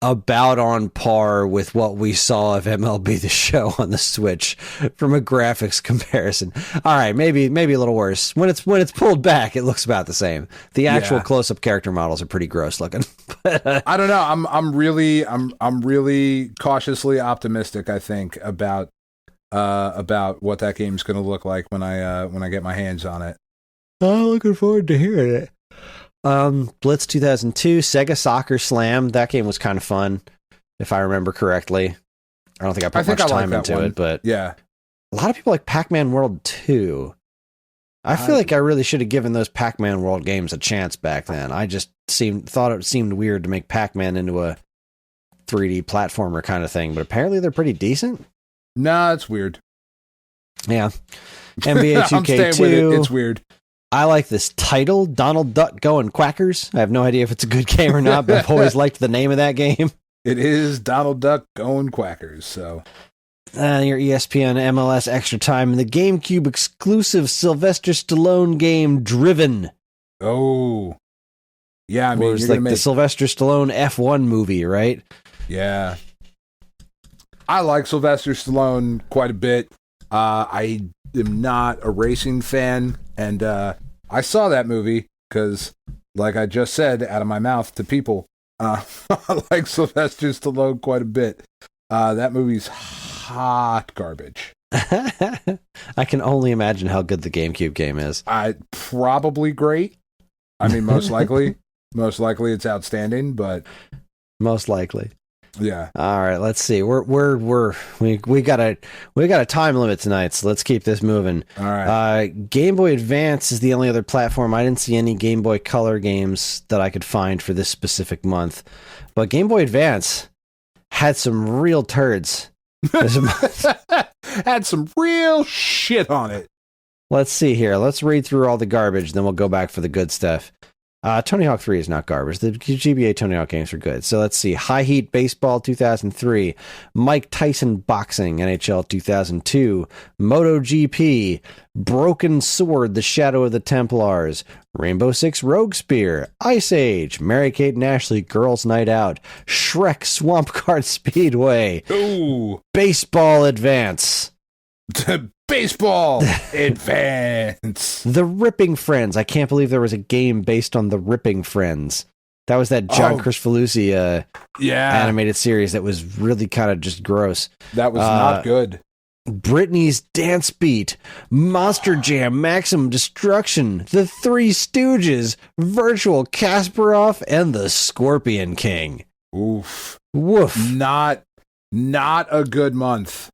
Speaker 2: about on par with what we saw of MLB The Show on the Switch from a graphics comparison. All right, maybe a little worse. When it's pulled back, it looks about the same. The actual close-up character models are pretty gross looking.
Speaker 3: I don't know. I'm really cautiously optimistic, I think, about what that game's going to look like when I get my hands on it.
Speaker 2: Oh, looking forward to hearing it. Blitz 2002, Sega Soccer Slam. That game was kind of fun, if I remember correctly. I don't think I put much time into it, but
Speaker 3: yeah,
Speaker 2: a lot of people like Pac-Man World 2. I feel like I really should have given those Pac-Man World games a chance back then. I just thought it seemed weird to make Pac-Man into a 3D platformer kind of thing, but apparently they're pretty decent.
Speaker 3: Nah, it's weird.
Speaker 2: Yeah. NBA 2K2.
Speaker 3: I'm staying with it. It's weird.
Speaker 2: I like this title, Donald Duck Going Quackers. I have no idea if it's a good game or not, but I've always liked the name of that game.
Speaker 3: It is Donald Duck Going Quackers, so.
Speaker 2: Your ESPN MLS Extra Time, and the GameCube exclusive Sylvester Stallone game, Driven.
Speaker 3: Oh. Yeah, I mean,
Speaker 2: it's like the Sylvester Stallone F1 movie, right?
Speaker 3: Yeah. I like Sylvester Stallone quite a bit. I am not a racing fan, and I saw that movie because, like I just said out of my mouth to people, I like Sylvester Stallone quite a bit. That movie's hot garbage.
Speaker 2: I can only imagine how good the GameCube game is.
Speaker 3: Probably great. I mean, most likely it's outstanding, but
Speaker 2: most likely.
Speaker 3: Yeah.
Speaker 2: All right. Let's see. We got a time limit tonight, so let's keep this moving.
Speaker 3: All right.
Speaker 2: Game Boy Advance is the only other platform. I didn't see any Game Boy Color games that I could find for this specific month, but Game Boy Advance had some real turds.
Speaker 3: Had some real shit on it.
Speaker 2: Let's see here. Let's read through all the garbage, then we'll go back for the good stuff. Tony Hawk 3 is not garbage. The GBA Tony Hawk games are good. So let's see. High Heat Baseball 2003. Mike Tyson Boxing NHL 2002. MotoGP. Broken Sword, The Shadow of the Templars. Rainbow Six Rogue Spear. Ice Age. Mary-Kate and Ashley Girls Night Out. Shrek Swamp Kart Speedway.
Speaker 3: Ooh.
Speaker 2: Baseball Advance.
Speaker 3: Baseball Advance.
Speaker 2: The Ripping Friends. I can't believe there was a game based on The Ripping Friends. That was that John Kricfalusi animated series that was really kind of just gross.
Speaker 3: That was not good.
Speaker 2: Britney's Dance Beat, Monster Jam, Maximum Destruction, The Three Stooges, Virtual Kasparov, and The Scorpion King.
Speaker 3: Oof.
Speaker 2: Woof.
Speaker 3: Not a good month.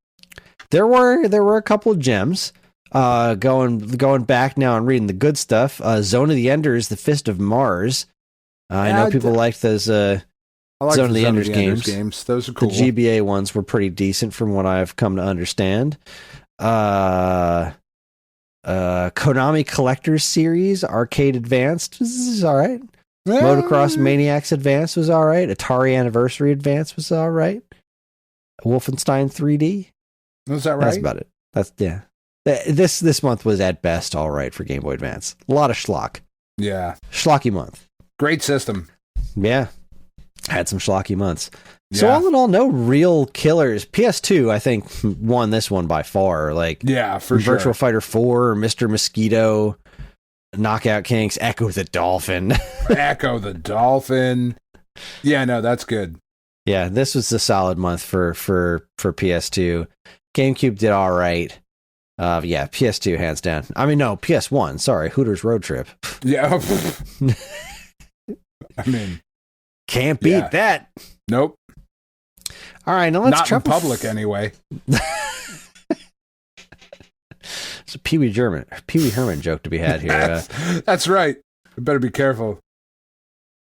Speaker 2: There were a couple of gems. Going back now and reading the good stuff. Zone of the Enders, The Fist of Mars. I know people liked those Zone of the Enders games.
Speaker 3: Those are cool.
Speaker 2: The GBA ones were pretty decent from what I've come to understand. Konami Collector's Series, Arcade Advanced, this is all right. Motocross Maniacs Advance was all right. Atari Anniversary Advance was all right. Wolfenstein 3D.
Speaker 3: Was that right?
Speaker 2: That's about it. Yeah. This month was at best all right for Game Boy Advance. A lot of schlock.
Speaker 3: Yeah.
Speaker 2: Schlocky month.
Speaker 3: Great system.
Speaker 2: Yeah. Had some schlocky months. So all in all, no real killers. PS2, I think, won this one by far.
Speaker 3: Yeah, for sure.
Speaker 2: Virtua Fighter 4, Mr. Mosquito, Knockout Kings, Echo the Dolphin.
Speaker 3: Echo the Dolphin. Yeah, no, that's good.
Speaker 2: Yeah, this was a solid month for PS2. GameCube did all right. Yeah, PS2 hands down. I mean, no, PS1. Sorry, Hooters Road Trip.
Speaker 3: Yeah. I mean,
Speaker 2: can't beat that.
Speaker 3: Nope.
Speaker 2: All right, now let's
Speaker 3: not in public anyway.
Speaker 2: It's a Pee Wee Herman joke to be had here.
Speaker 3: That's right. We better be careful.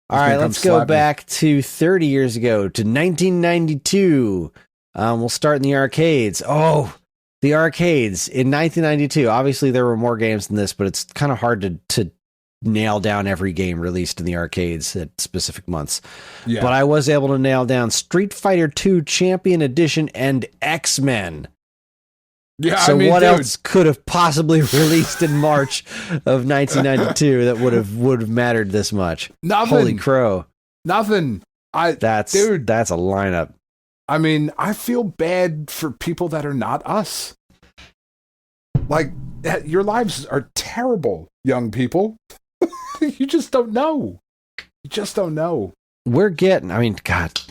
Speaker 2: All right, let's go back to 30 years ago to 1992. We'll start in the arcades. Oh, the arcades in 1992. Obviously, there were more games than this, but it's kind of hard to nail down every game released in the arcades at specific months. Yeah. But I was able to nail down Street Fighter II Champion Edition and X-Men.
Speaker 3: Yeah,
Speaker 2: so what else could have possibly released in March of 1992 that would have mattered this much?
Speaker 3: Nothing.
Speaker 2: Holy crow!
Speaker 3: Nothing.
Speaker 2: That's a lineup.
Speaker 3: I mean, I feel bad for people that are not us. Your lives are terrible, young people. You just don't know.
Speaker 2: We're getting. I mean, God.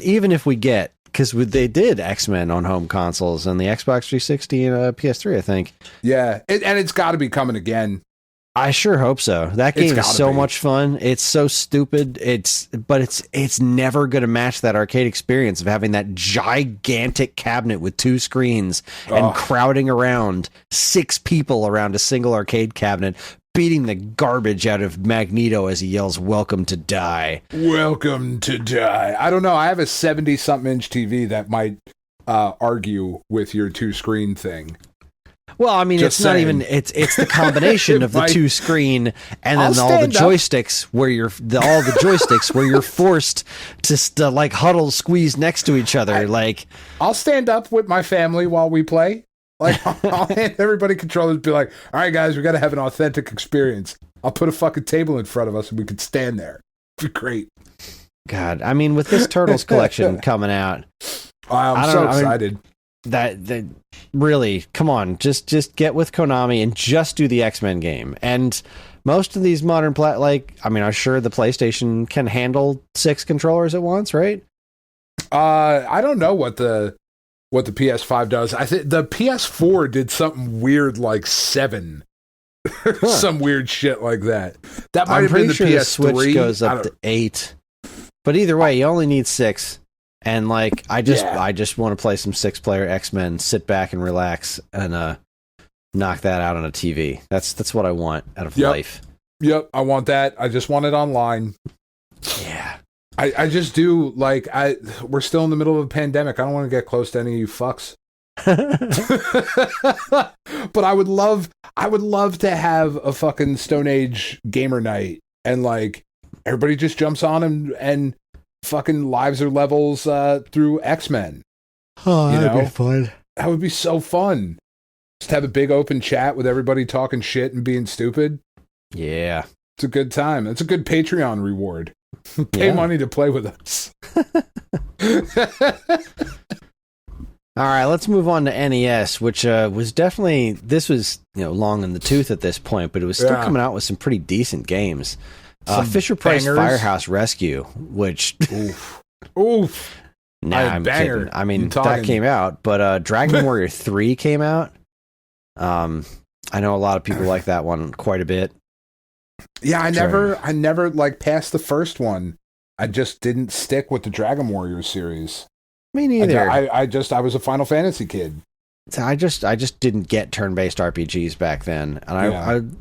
Speaker 2: Even if we get. Because they did X-Men on home consoles and the Xbox 360 and PS3, I think.
Speaker 3: Yeah, and it's got to be coming again.
Speaker 2: I sure hope so. That game is so much fun. It's so stupid. But it's never going to match that arcade experience of having that gigantic cabinet with two screens and crowding around 6 people around a single arcade cabinet, beating the garbage out of Magneto as he yells, "Welcome to die."
Speaker 3: Welcome to die. I don't know. I have a 70-something inch TV that might argue with your 2-screen thing.
Speaker 2: Well, I mean, it's not even. It's the combination of the 2-screen and then all the joysticks where you're forced to huddle, squeeze next to each other.
Speaker 3: I'll stand up with my family while we play. I'll hand everybody controllers and be like, all right, guys, we got to have an authentic experience. I'll put a fucking table in front of us and we could stand there. It'd be great.
Speaker 2: God, I mean, with this Turtles collection coming out,
Speaker 3: I'm so excited.
Speaker 2: That really, come on, just get with Konami and just do the X-Men game. And most of these modern I'm sure the PlayStation can handle 6 controllers at once, right?
Speaker 3: I don't know what the PS5 does. I think the PS4 did something weird like 7. Some weird shit like that. That might have been the PS3.
Speaker 2: The Switch goes up to 8. But either way, you only need 6. And I just want to play some 6-player X-Men, sit back and relax and knock that out on a TV. That's what I want out of life.
Speaker 3: Yep, I want that. I just want it online.
Speaker 2: Yeah.
Speaker 3: I just do. We're still in the middle of a pandemic. I don't want to get close to any of you fucks. But I would love to have a fucking Stone Age gamer night and like everybody just jumps on and fucking lives or levels through X-Men.
Speaker 2: Oh, that'd be fun.
Speaker 3: That would be so fun. Just have a big open chat with everybody talking shit and being stupid.
Speaker 2: Yeah.
Speaker 3: It's a good time. It's a good Patreon reward. Pay money to play with us.
Speaker 2: All right, let's move on to NES, which was definitely, this was long in the tooth at this point, but it was still coming out with some pretty decent games. Fisher-Price Firehouse Rescue, which...
Speaker 3: Oof.
Speaker 2: Nah, I'm kidding. I mean, that came out, but Dragon Warrior 3 came out. I know a lot of people like that one quite a bit.
Speaker 3: Yeah, I never like passed the first one. I just didn't stick with the Dragon Warrior series.
Speaker 2: Me neither.
Speaker 3: I was a Final Fantasy kid.
Speaker 2: I just didn't get turn-based RPGs back then, and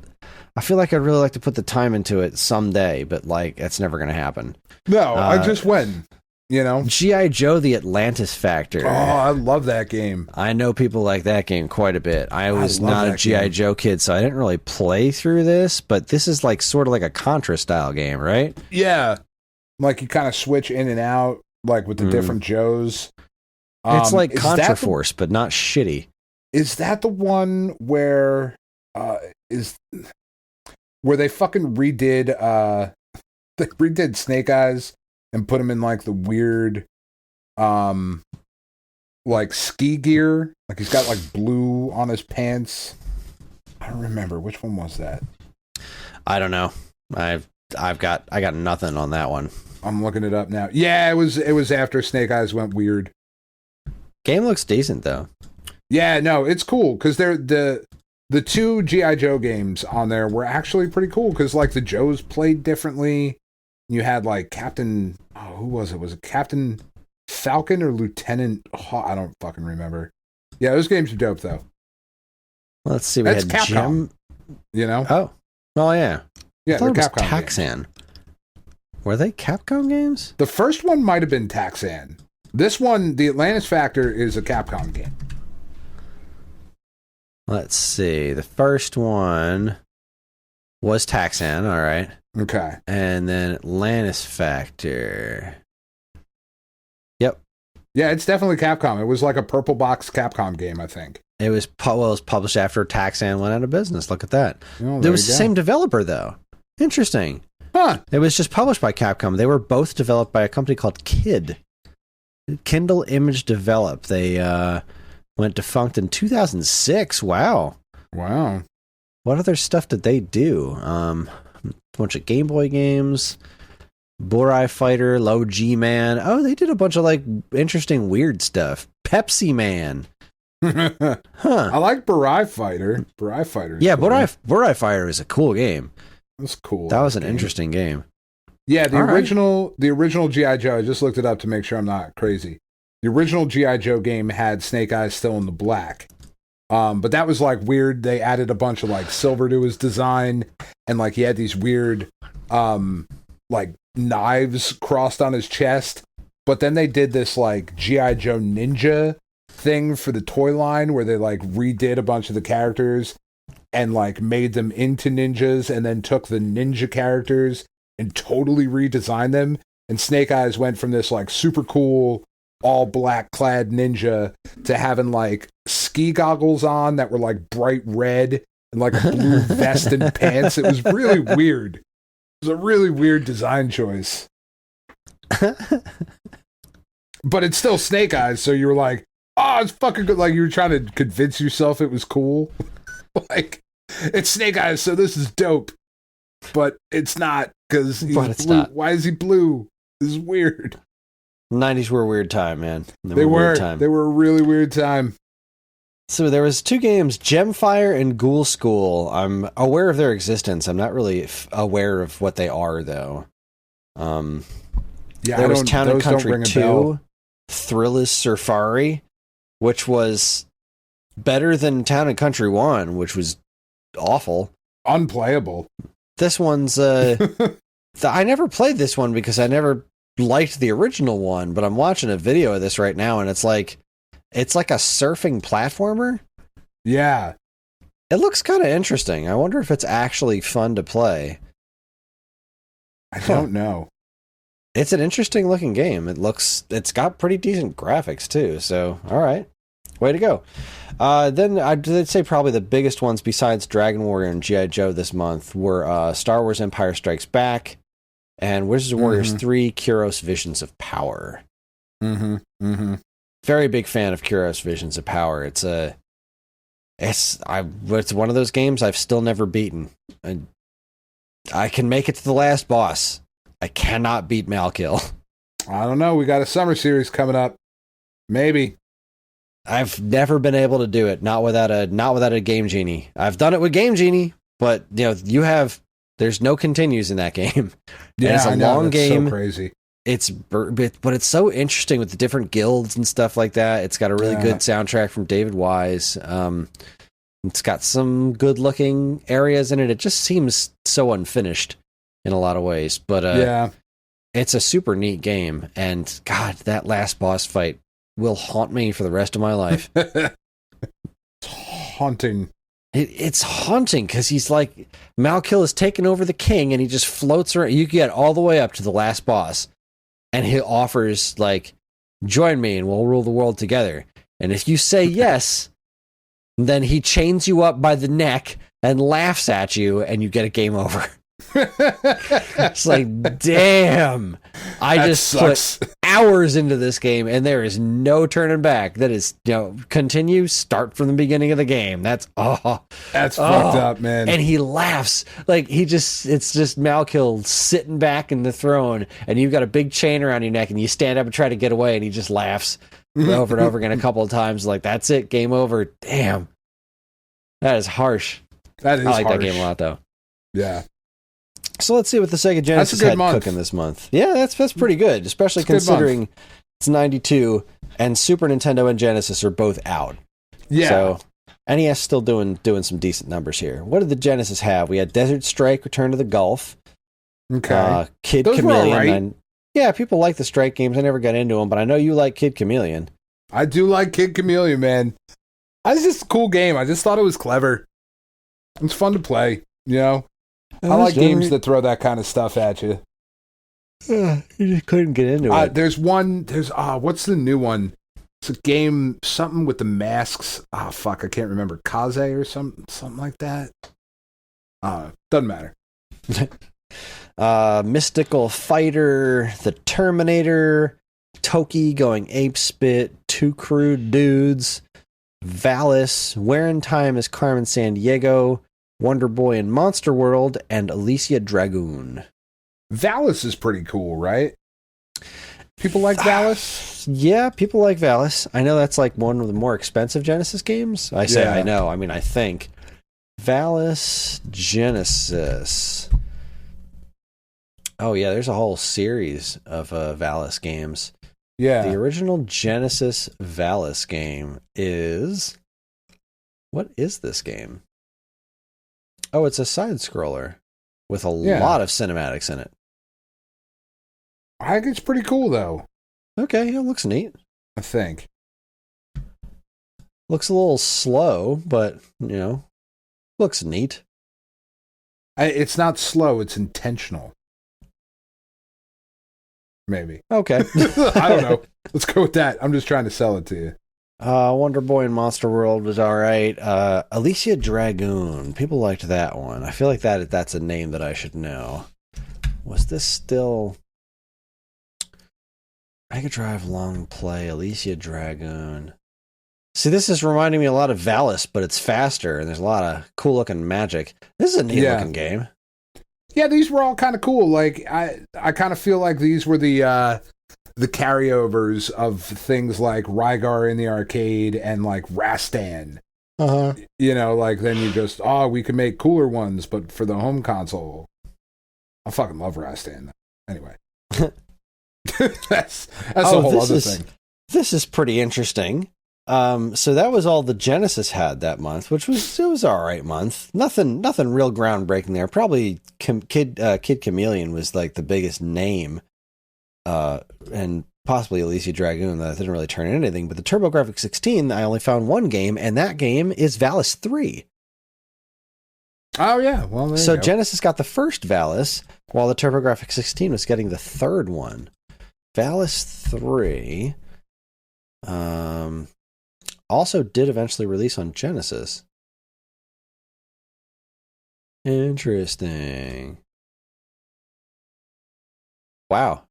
Speaker 2: I feel like I'd really like to put the time into it someday, but like it's never going to happen.
Speaker 3: No, I just went.
Speaker 2: G.I. Joe the Atlantis Factor.
Speaker 3: Oh, I love that game.
Speaker 2: I know people like that game quite a bit. I was not a G.I. Joe kid, so I didn't really play through this, but this is like sort of like a Contra style game, right?
Speaker 3: Yeah. Like you kind of switch in and out, like with the different Joes.
Speaker 2: It's like Contra Force, but not shitty.
Speaker 3: Is that the one where they fucking redid Snake Eyes and put him in like the weird like ski gear? Like he's got like blue on his pants. I don't remember which one was that.
Speaker 2: I don't know. I got nothing on that one.
Speaker 3: I'm looking it up now. Yeah, it was after Snake Eyes went weird.
Speaker 2: Game looks decent though.
Speaker 3: Yeah, no, it's cool because they're the two G.I. Joe games on there were actually pretty cool because like the Joes played differently. You had like Captain, who was it? Was it Captain Falcon or Lieutenant I don't fucking remember. Yeah, those games are dope though.
Speaker 2: Let's see.
Speaker 3: That's Capcom.
Speaker 2: Oh yeah.
Speaker 3: Yeah,
Speaker 2: I thought
Speaker 3: they're
Speaker 2: it was
Speaker 3: Capcom
Speaker 2: Taxan.
Speaker 3: games.
Speaker 2: Were they Capcom games?
Speaker 3: The first one might have been Taxan. This one, the Atlantis Factor, is a Capcom game.
Speaker 2: Let's see. The first one was Taxan, all right.
Speaker 3: Okay.
Speaker 2: And then Atlantis Factor. Yep.
Speaker 3: Yeah, it's definitely Capcom. It was like a purple box Capcom game, I think.
Speaker 2: It was published after Taxan went out of business. Look at that.
Speaker 3: Oh,
Speaker 2: it was the same developer, though. Interesting.
Speaker 3: Huh.
Speaker 2: It was just published by Capcom. They were both developed by a company called Kindle Image Develop. They went defunct in 2006. Wow. What other stuff did they do? A bunch of Game Boy games, Burai Fighter, Low G Man. Oh, they did a bunch of like interesting weird stuff. Pepsi Man.
Speaker 3: Huh. I like Burai Fighter. Burai Fighter.
Speaker 2: Yeah, cool. Burai Fighter is a cool game.
Speaker 3: That's cool.
Speaker 2: That was an interesting game.
Speaker 3: Yeah, the original G.I. Joe, I just looked it up to make sure I'm not crazy. The original G.I. Joe game had Snake Eyes still in the black. But that was like weird. They added a bunch of like silver to his design, and like he had these weird like knives crossed on his chest. But then they did this like G.I. Joe Ninja thing for the toy line where they like redid a bunch of the characters and like made them into ninjas, and then took the ninja characters and totally redesigned them. And Snake Eyes went from this like super cool all black clad ninja to having like ski goggles on that were like bright red and like a blue vest and pants. It was really weird. It was a really weird design choice. But it's still Snake Eyes, so you were like, oh, it's fucking good. Like you were trying to convince yourself it was cool. Like, it's Snake Eyes, so this is dope. But it's not, because he's blue. Not. Why is he blue? This is weird.
Speaker 2: 90s were a weird time, man.
Speaker 3: They were a really weird time.
Speaker 2: So there was two games, Gemfire and Ghoul School. I'm aware of their existence. I'm not really aware of what they are, though. There was Town and Country 2, Thrillist Safari, which was better than Town and Country 1, which was awful.
Speaker 3: Unplayable.
Speaker 2: This one's... I never played this one because I never liked the original one, but I'm watching a video of this right now, and it's like a surfing platformer.
Speaker 3: Yeah.
Speaker 2: It looks kind of interesting. I wonder if it's actually fun to play.
Speaker 3: I don't know.
Speaker 2: It's an interesting looking game. It's got pretty decent graphics too. So, all right, way to go. Then I'd say probably the biggest ones besides Dragon Warrior and G.I. Joe this month were Star Wars Empire Strikes Back and Wizards of Warriors 3: Kuros Visions of Power. Very big fan of Kuros Visions of Power. It's one of those games I've still never beaten. I can make it to the last boss. I cannot beat Malkill.
Speaker 3: I don't know. We got a summer series coming up. Maybe.
Speaker 2: I've never been able to do it. Not without a Game Genie. I've done it with Game Genie, but there's no continues in that game.
Speaker 3: Yeah,
Speaker 2: it's a long game.
Speaker 3: So crazy.
Speaker 2: But it's so interesting with the different guilds and stuff like that. It's got a really good soundtrack from David Weiss. It's got some good looking areas in it. It just seems so unfinished in a lot of ways, but it's a super neat game. And God, that last boss fight will haunt me for the rest of my life.
Speaker 3: It's haunting.
Speaker 2: It's haunting because he's like, Malkill has taken over the king and he just floats around. You get all the way up to the last boss and he offers like, join me and we'll rule the world together. And if you say yes, then he chains you up by the neck and laughs at you and you get a game over. It's like, damn, I just put hours into this game and there is no turning back. That is, continue, start from the beginning of the game. That's
Speaker 3: fucked up, man.
Speaker 2: And he laughs like it's just Malkill sitting back in the throne and you've got a big chain around your neck and you stand up and try to get away and he just laughs over and over again a couple of times. Like, that's it, game over. Damn, that is harsh.
Speaker 3: That is
Speaker 2: I like
Speaker 3: harsh.
Speaker 2: that game a lot though.
Speaker 3: Yeah.
Speaker 2: So let's see what the Sega Genesis had cooking this month. Yeah, that's pretty good, especially considering it's 92 and Super Nintendo and Genesis are both out.
Speaker 3: Yeah.
Speaker 2: So NES still doing some decent numbers here. What did the Genesis have? We had Desert Strike, Return to the Gulf.
Speaker 3: Okay.
Speaker 2: Kid
Speaker 3: Those
Speaker 2: Chameleon.
Speaker 3: were all right.
Speaker 2: Yeah, people like the Strike games. I never got into them, but I know you like Kid Chameleon.
Speaker 3: I do like Kid Chameleon, man. It's just a cool game. I just thought it was clever. It's fun to play, I like games that throw that kind of stuff at you.
Speaker 2: You just couldn't get into it.
Speaker 3: There's what's the new one? It's a game, something with the masks. Fuck, I can't remember. Kaze or something like that. Doesn't matter.
Speaker 2: Mystical Fighter, The Terminator, Toki going ape spit, Two Crude Dudes, Valis, Where in Time is Carmen Sandiego, Wonder Boy in Monster World, and Alicia Dragoon.
Speaker 3: Valis is pretty cool, right? People like Valis?
Speaker 2: Yeah, people like Valis. I know that's like one of the more expensive Genesis games. I say I know. I mean, I think. Valis Genesis. Oh, yeah, there's a whole series of Valis games.
Speaker 3: Yeah.
Speaker 2: The original Genesis Valis game is... What is this game? Oh, it's a side-scroller with a lot of cinematics in it.
Speaker 3: I think it's pretty cool, though.
Speaker 2: Okay, it looks neat.
Speaker 3: I think.
Speaker 2: Looks a little slow, but, looks neat.
Speaker 3: It's not slow, it's intentional. Maybe.
Speaker 2: Okay.
Speaker 3: I don't know. Let's go with that. I'm just trying to sell it to you.
Speaker 2: Wonder Boy in Monster World was all right. Alicia Dragoon. People liked that one. I feel like that's a name that I should know. Was this still... Mega Drive Long Play, Alicia Dragoon. See, this is reminding me a lot of Valis, but it's faster, and there's a lot of cool-looking magic. This is a neat-looking game.
Speaker 3: Yeah, these were all kind of cool. Like, I kind of feel like these were the carryovers of things like Rygar in the arcade and, like, Rastan.
Speaker 2: Uh-huh.
Speaker 3: Like, then you just, we can make cooler ones, but for the home console. I fucking love Rastan. Anyway. that's a whole other thing.
Speaker 2: This is pretty interesting. So that was all the Genesis had that month, which was all right month. Nothing real groundbreaking there. Probably Kid Chameleon was like the biggest name, and possibly Alicia Dragoon that didn't really turn into anything. But the TurboGrafx 16, I only found one game, and that game is Valis 3.
Speaker 3: Oh, yeah. Well, there
Speaker 2: So
Speaker 3: you go.
Speaker 2: Genesis got the first Valis, while the TurboGrafx 16 was getting the third one. Valis 3 also did eventually release on Genesis. Interesting. Wow.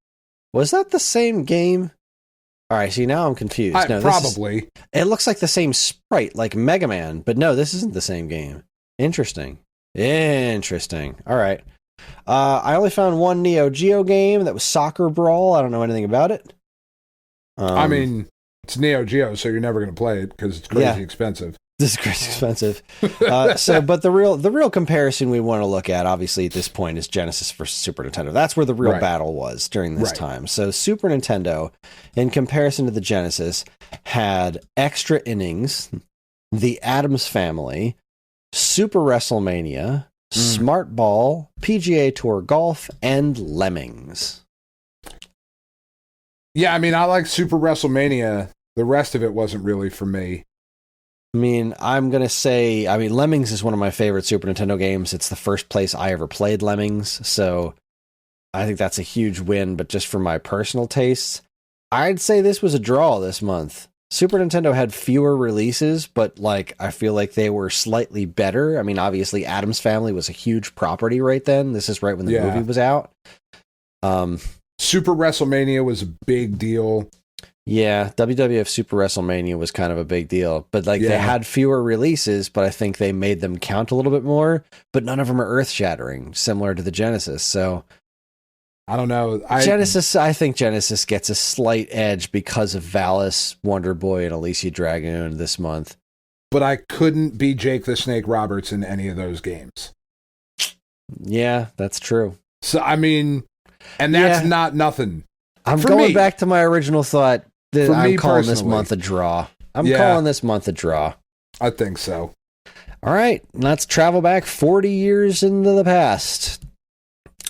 Speaker 2: Was that the same game? All right, see, now I'm confused. No,
Speaker 3: probably.
Speaker 2: It looks like the same sprite, like Mega Man, but no, this isn't the same game. Interesting. All right. I only found one Neo Geo game that was Soccer Brawl. I don't know anything about it.
Speaker 3: I mean, it's Neo Geo, so you're never going to play it because it's crazy expensive.
Speaker 2: This is crazy expensive. But the real comparison we want to look at, obviously, at this point, is Genesis versus Super Nintendo. That's where the real battle was during this time. So Super Nintendo, in comparison to the Genesis, had Extra Innings, The Addams Family, Super WrestleMania, Smart Ball, PGA Tour Golf, and Lemmings.
Speaker 3: Yeah, I mean, I like Super WrestleMania. The rest of it wasn't really for me.
Speaker 2: I mean, I'm going to say, Lemmings is one of my favorite Super Nintendo games. It's the first place I ever played Lemmings, so I think that's a huge win, but just for my personal tastes, I'd say this was a draw this month. Super Nintendo had fewer releases, but I feel like they were slightly better. I mean, obviously, Addams Family was a huge property right then. This is right when the movie was out.
Speaker 3: Super WrestleMania was a big deal.
Speaker 2: Yeah, WWF Super WrestleMania was kind of a big deal, but they had fewer releases, but I think they made them count a little bit more, but none of them are earth-shattering, similar to the Genesis, so
Speaker 3: I don't know.
Speaker 2: I think Genesis gets a slight edge because of Valis, Wonder Boy, and Elysia Dragoon this month.
Speaker 3: But I couldn't be Jake the Snake Roberts in any of those games.
Speaker 2: Yeah, that's true.
Speaker 3: So, I mean, and that's not nothing.
Speaker 2: I'm going back to my original thought that I'm calling this month a draw. Calling this month a draw.
Speaker 3: I think so.
Speaker 2: All right, let's travel back 40 years into the past.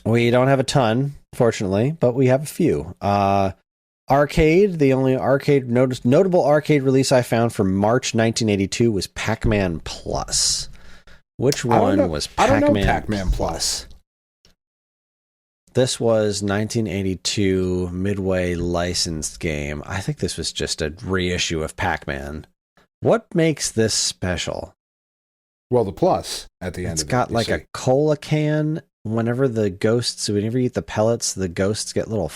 Speaker 2: We don't have a ton, fortunately, but we have a few. Arcade, the only notable arcade release I found from March 1982 was Pac-Man Plus. Which one was Pac-Man,
Speaker 3: I don't know Pac-Man Plus?
Speaker 2: This was 1982 Midway licensed game. I think this was just a reissue of Pac-Man. What makes this special?
Speaker 3: Well, the plus at the end of it.
Speaker 2: It's got a cola can. Whenever you eat the pellets, the ghosts get little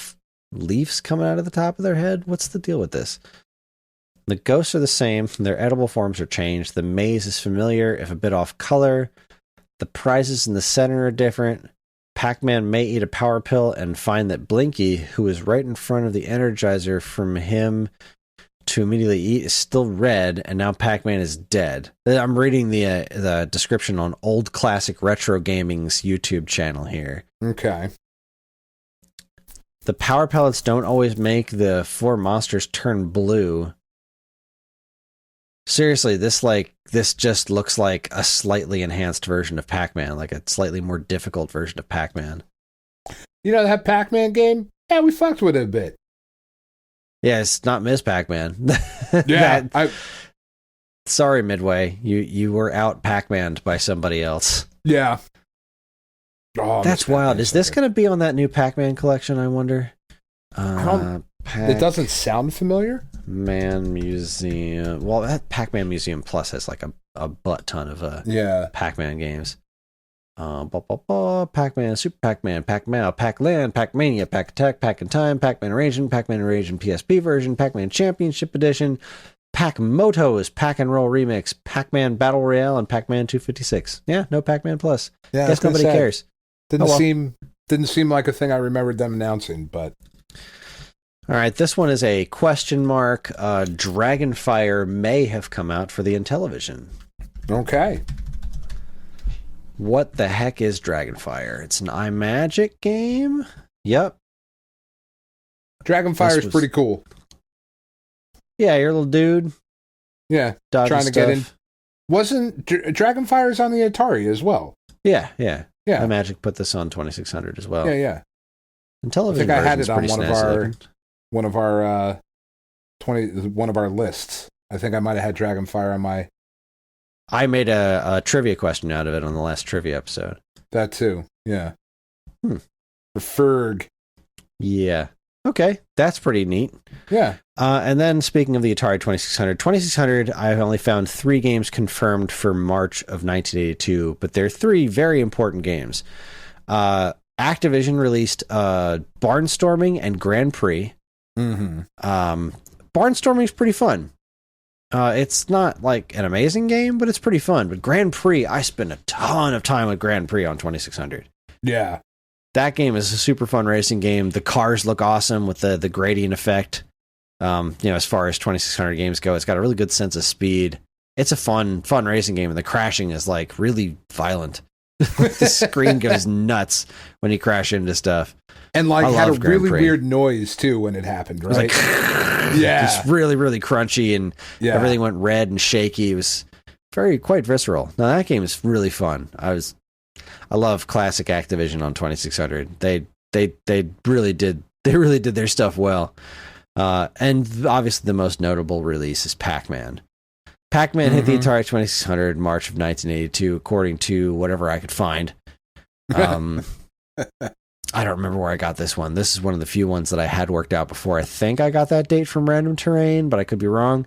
Speaker 2: leaves coming out of the top of their head. What's the deal with this? The ghosts are the same. Their edible forms are changed. The maze is familiar, if a bit off color. The prizes in the center are different. Pac-Man may eat a power pill and find that Blinky, who is right in front of the Energizer from him to immediately eat, is still red, and now Pac-Man is dead. I'm reading the description on Old Classic Retro Gaming's YouTube channel here.
Speaker 3: Okay.
Speaker 2: The power pellets don't always make the four monsters turn blue. Seriously, this just looks like a slightly enhanced version of Pac-Man, like a slightly more difficult version of Pac-Man.
Speaker 3: You know that Pac-Man game? Yeah, we fucked with it a bit.
Speaker 2: Yeah, it's not Ms. Pac-Man.
Speaker 3: Yeah.
Speaker 2: Sorry, Midway. You were out Pac-Man'd by somebody else.
Speaker 3: Yeah. Oh,
Speaker 2: that's wild. Is this going to be on that new Pac-Man collection, I wonder?
Speaker 3: It doesn't sound familiar.
Speaker 2: Man Museum. Well, that Pac-Man Museum Plus has a butt ton of Pac-Man games. Pac-Man, Super Pac-Man, Pac-Man, Pac-Land, Pac-Mania, Pac-Attack, Pac-in-Time, Pac-Man Invasion PSP version, Pac-Man Championship Edition, Pac-Motos, Pac-and-Roll Remix, Pac-Man Battle Royale, and Pac-Man 256. Yeah, no Pac-Man Plus.
Speaker 3: Yeah,
Speaker 2: guess nobody cares.
Speaker 3: Didn't seem like a thing I remembered them announcing, but...
Speaker 2: All right, this one is a question mark. Dragonfire may have come out for the Intellivision.
Speaker 3: Okay.
Speaker 2: What the heck is Dragonfire? It's an iMagic game? Yep.
Speaker 3: Dragonfire is pretty cool.
Speaker 2: Yeah, you're a little dude.
Speaker 3: Yeah, trying to get in. Wasn't Dragonfire's on the Atari as well?
Speaker 2: Yeah. iMagic put this on 2600 as well.
Speaker 3: Yeah.
Speaker 2: Intellivision,
Speaker 3: I think I had it on one of our lists. I think I might have had Dragonfire on my
Speaker 2: I made a trivia question out of it on the last trivia episode.
Speaker 3: That too. Yeah. For Ferg.
Speaker 2: Yeah. Okay. That's pretty neat.
Speaker 3: Yeah.
Speaker 2: And then speaking of the Atari 2600, I've only found 3 games confirmed for March of 1982, but they're 3 very important games. Activision released Barnstorming and Grand Prix. Barnstorming is pretty fun. It's not like an amazing game, but it's pretty fun. But Grand Prix, I spent a ton of time with Grand Prix on 2600.
Speaker 3: Yeah.
Speaker 2: That game is a super fun racing game. The cars look awesome with the gradient effect. As far as 2600 games go, it's got a really good sense of speed. It's a fun racing game, and the crashing is like really violent. The screen goes nuts when you crash into stuff.
Speaker 3: And like had a really weird noise too when it happened, right?
Speaker 2: It was like, yeah, just really, really crunchy, and everything went red and shaky. It was quite visceral. Now that game is really fun. I love classic Activision on 2600. They really did their stuff well. And obviously the most notable release is Pac-Man. Pac-Man hit the Atari 2600 in March of 1982, according to whatever I could find. I don't remember where I got this one. This is one of the few ones that I had worked out before. I think I got that date from Random Terrain, but I could be wrong.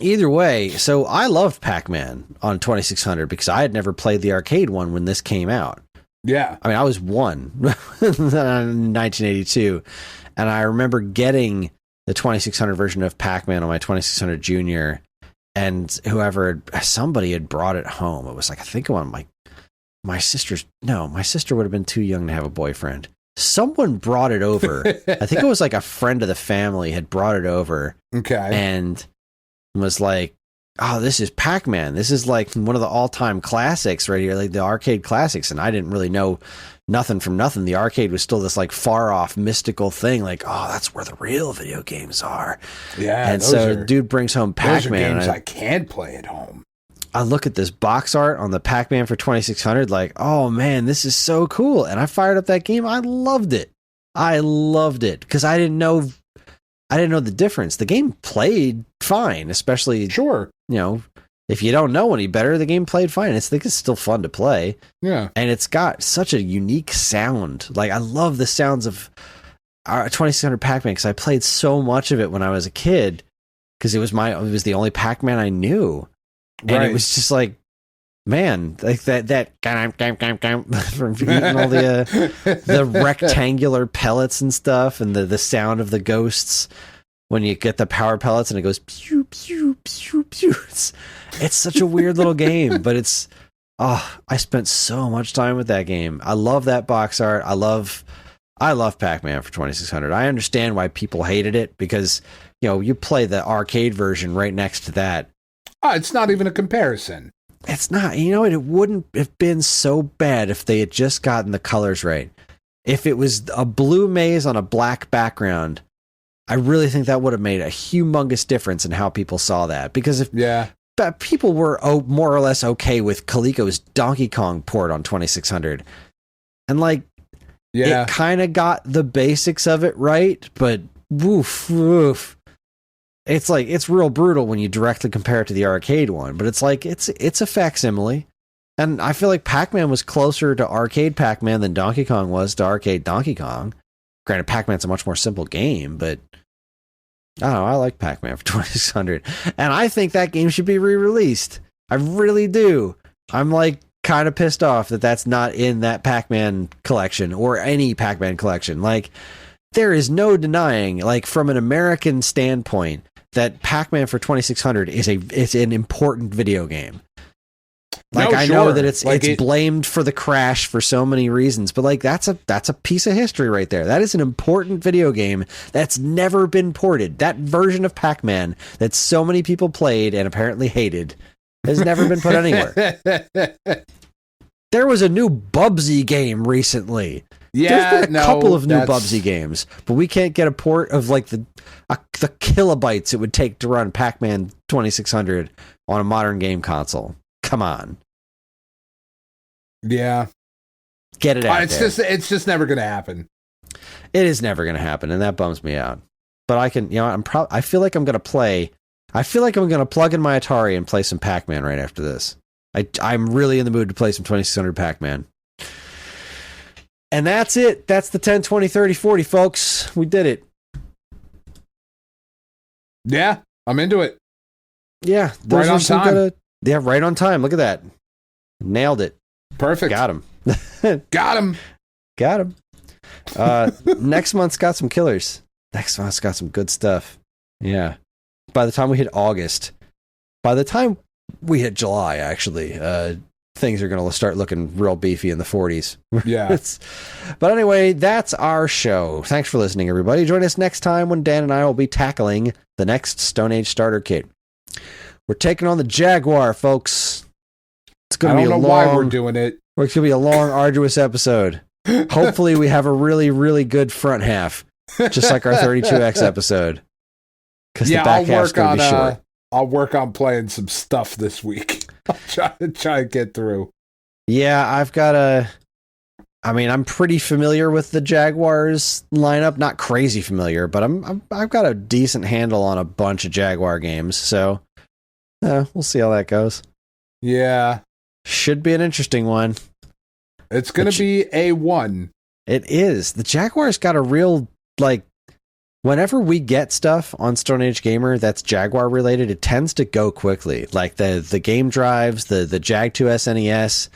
Speaker 2: Either way, so I loved Pac-Man on 2600 because I had never played the arcade one when this came out.
Speaker 3: Yeah.
Speaker 2: I mean, I was 1 in 1982, and I remember getting the 2600 version of Pac-Man on my 2600 Junior, and somebody had brought it home. It was like, I think one of my sister's, no, my sister would have been too young to have a boyfriend. Someone brought it over. I think it was like a friend of the family had brought it over.
Speaker 3: Okay.
Speaker 2: And was like, oh, this is Pac-Man. This is like one of the all-time classics right here, like the arcade classics. And I didn't really know nothing from nothing. The arcade was still this like far-off mystical thing, like, oh, that's where the real video games are.
Speaker 3: Yeah.
Speaker 2: And so dude brings home Pac-Man.
Speaker 3: Those are games I can play at home.
Speaker 2: I look at this box art on the Pac-Man for 2600 like, oh man, this is so cool. And I fired up that game. I loved it because I didn't know the difference. The game played fine, especially, if you don't know any better, the game played fine. I think it's still fun to play.
Speaker 3: Yeah.
Speaker 2: And it's got such a unique sound. Like, I love the sounds of 2600 Pac-Man because I played so much of it when I was a kid because it was the only Pac-Man I knew. And it was just like, man, like that from eating all the rectangular pellets and stuff, and the sound of the ghosts when you get the power pellets and it goes pew pew pew pew. It's such a weird little game, but I spent so much time with that game. I love that box art. I love Pac-Man for 2600. I understand why people hated it because you play the arcade version right next to that.
Speaker 3: It's not even a comparison.
Speaker 2: It's not. It wouldn't have been so bad if they had just gotten the colors right. If it was a blue maze on a black background, I really think that would have made a humongous difference in how people saw that. Because but people were more or less okay with Coleco's Donkey Kong port on 2600. And it kind of got the basics of it right, but woof. It's real brutal when you directly compare it to the arcade one, but it's a facsimile. And I feel like Pac-Man was closer to arcade Pac-Man than Donkey Kong was to arcade Donkey Kong. Granted, Pac-Man's a much more simple game, but I don't know, I like Pac-Man for 2600. And I think that game should be re-released. I really do. I'm kind of pissed off that that's not in that Pac-Man collection or any Pac-Man collection. There is no denying, from an American standpoint, that Pac-Man for 2600 is an important video game. I know that it's blamed for the crash for so many reasons, but that's a piece of history right there. That is an important video game that's never been ported. That version of Pac-Man that so many people played and apparently hated has never been put anywhere. There was a new Bubsy game recently.
Speaker 3: Yeah,
Speaker 2: there's been a couple of new Bubsy games, but we can't get a port of the kilobytes it would take to run Pac-Man 2600 on a modern game console. Come on.
Speaker 3: Yeah.
Speaker 2: Get it out there.
Speaker 3: It's just never going to happen.
Speaker 2: It is never going to happen, and that bums me out. But I can, I feel like I'm going to play I feel like I'm going to plug in my Atari and play some Pac-Man right after this. I'm really in the mood to play some 2600 Pac-Man. And that's it. That's the 10, 20, 30, 40, folks. We did it.
Speaker 3: Yeah, I'm into it.
Speaker 2: Yeah.
Speaker 3: Right on time.
Speaker 2: Right on time. Look at that. Nailed it.
Speaker 3: Perfect.
Speaker 2: Got him.
Speaker 3: Got him.
Speaker 2: Got him. Next month's got some killers. Next month's got some good stuff. Yeah. By the time we hit August, by the time we hit July, actually, things are going to start looking real beefy in the 40s.
Speaker 3: Yeah.
Speaker 2: But anyway, that's our show. Thanks for listening, everybody. Join us next time when Dan and I will be tackling the next Stone Age starter kit. We're taking on the Jaguar, folks. It's going to be
Speaker 3: why we're doing it.
Speaker 2: It's going to be a long, arduous episode. Hopefully, we have a really, really good front half, just like our 32X episode. Because the back half's going to be short.
Speaker 3: I'll work on playing some stuff this week. I'll try and get through.
Speaker 2: Yeah, I've got I'm pretty familiar with the Jaguars lineup. Not crazy familiar, but I've got a decent handle on a bunch of Jaguar games. So we'll see how that goes.
Speaker 3: Yeah,
Speaker 2: should be an interesting one.
Speaker 3: It's gonna be A1.
Speaker 2: It is. The Jaguars got a real whenever we get stuff on Stone Age Gamer that's Jaguar related, it tends to go quickly. Like the game drives, the Jag 2 SNES.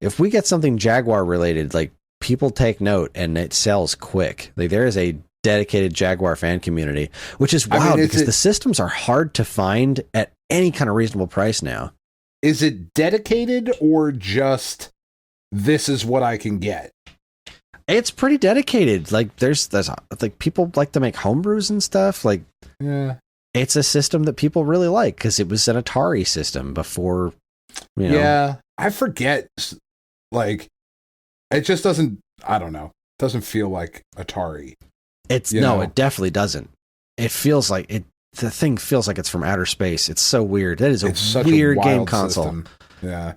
Speaker 2: If we get something Jaguar related, people take note and it sells quick. There is a dedicated Jaguar fan community, which is wild because the systems are hard to find at any kind of reasonable price now.
Speaker 3: Is it dedicated or just this is what I can get?
Speaker 2: It's pretty dedicated. There's people like to make homebrews and stuff.
Speaker 3: Yeah,
Speaker 2: it's a system that people really like because it was an Atari system before.
Speaker 3: Yeah, I forget. It just doesn't. I don't know. Doesn't feel like Atari.
Speaker 2: It definitely doesn't. It feels like it. The thing feels like it's from outer space. It's so weird. That is a weird game console.
Speaker 3: System. Yeah.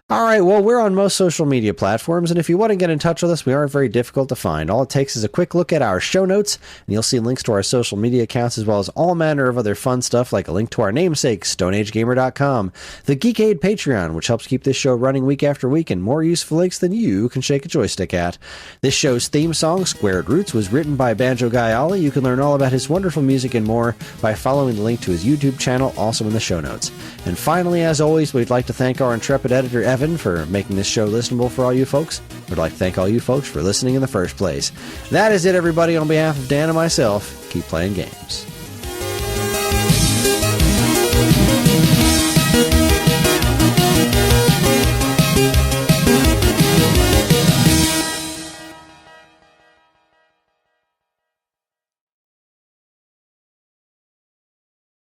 Speaker 2: All right, well, we're on most social media platforms, and if you want to get in touch with us, we aren't very difficult to find. All it takes is a quick look at our show notes, and you'll see links to our social media accounts, as well as all manner of other fun stuff, like a link to our namesake, StoneAgeGamer.com, the Geekade Patreon, which helps keep this show running week after week, and more useful links than you can shake a joystick at. This show's theme song, Squared Roots, was written by Banjo Guy Ollie. You can learn all about his wonderful music and more by following the link to his YouTube channel, also in the show notes. And finally, as always, we'd like to thank our intrepid editor, Evan, for making this show listenable for all you folks. We'd like to thank all you folks for listening in the first place. That is it, everybody. On behalf of Dan and myself, keep playing games.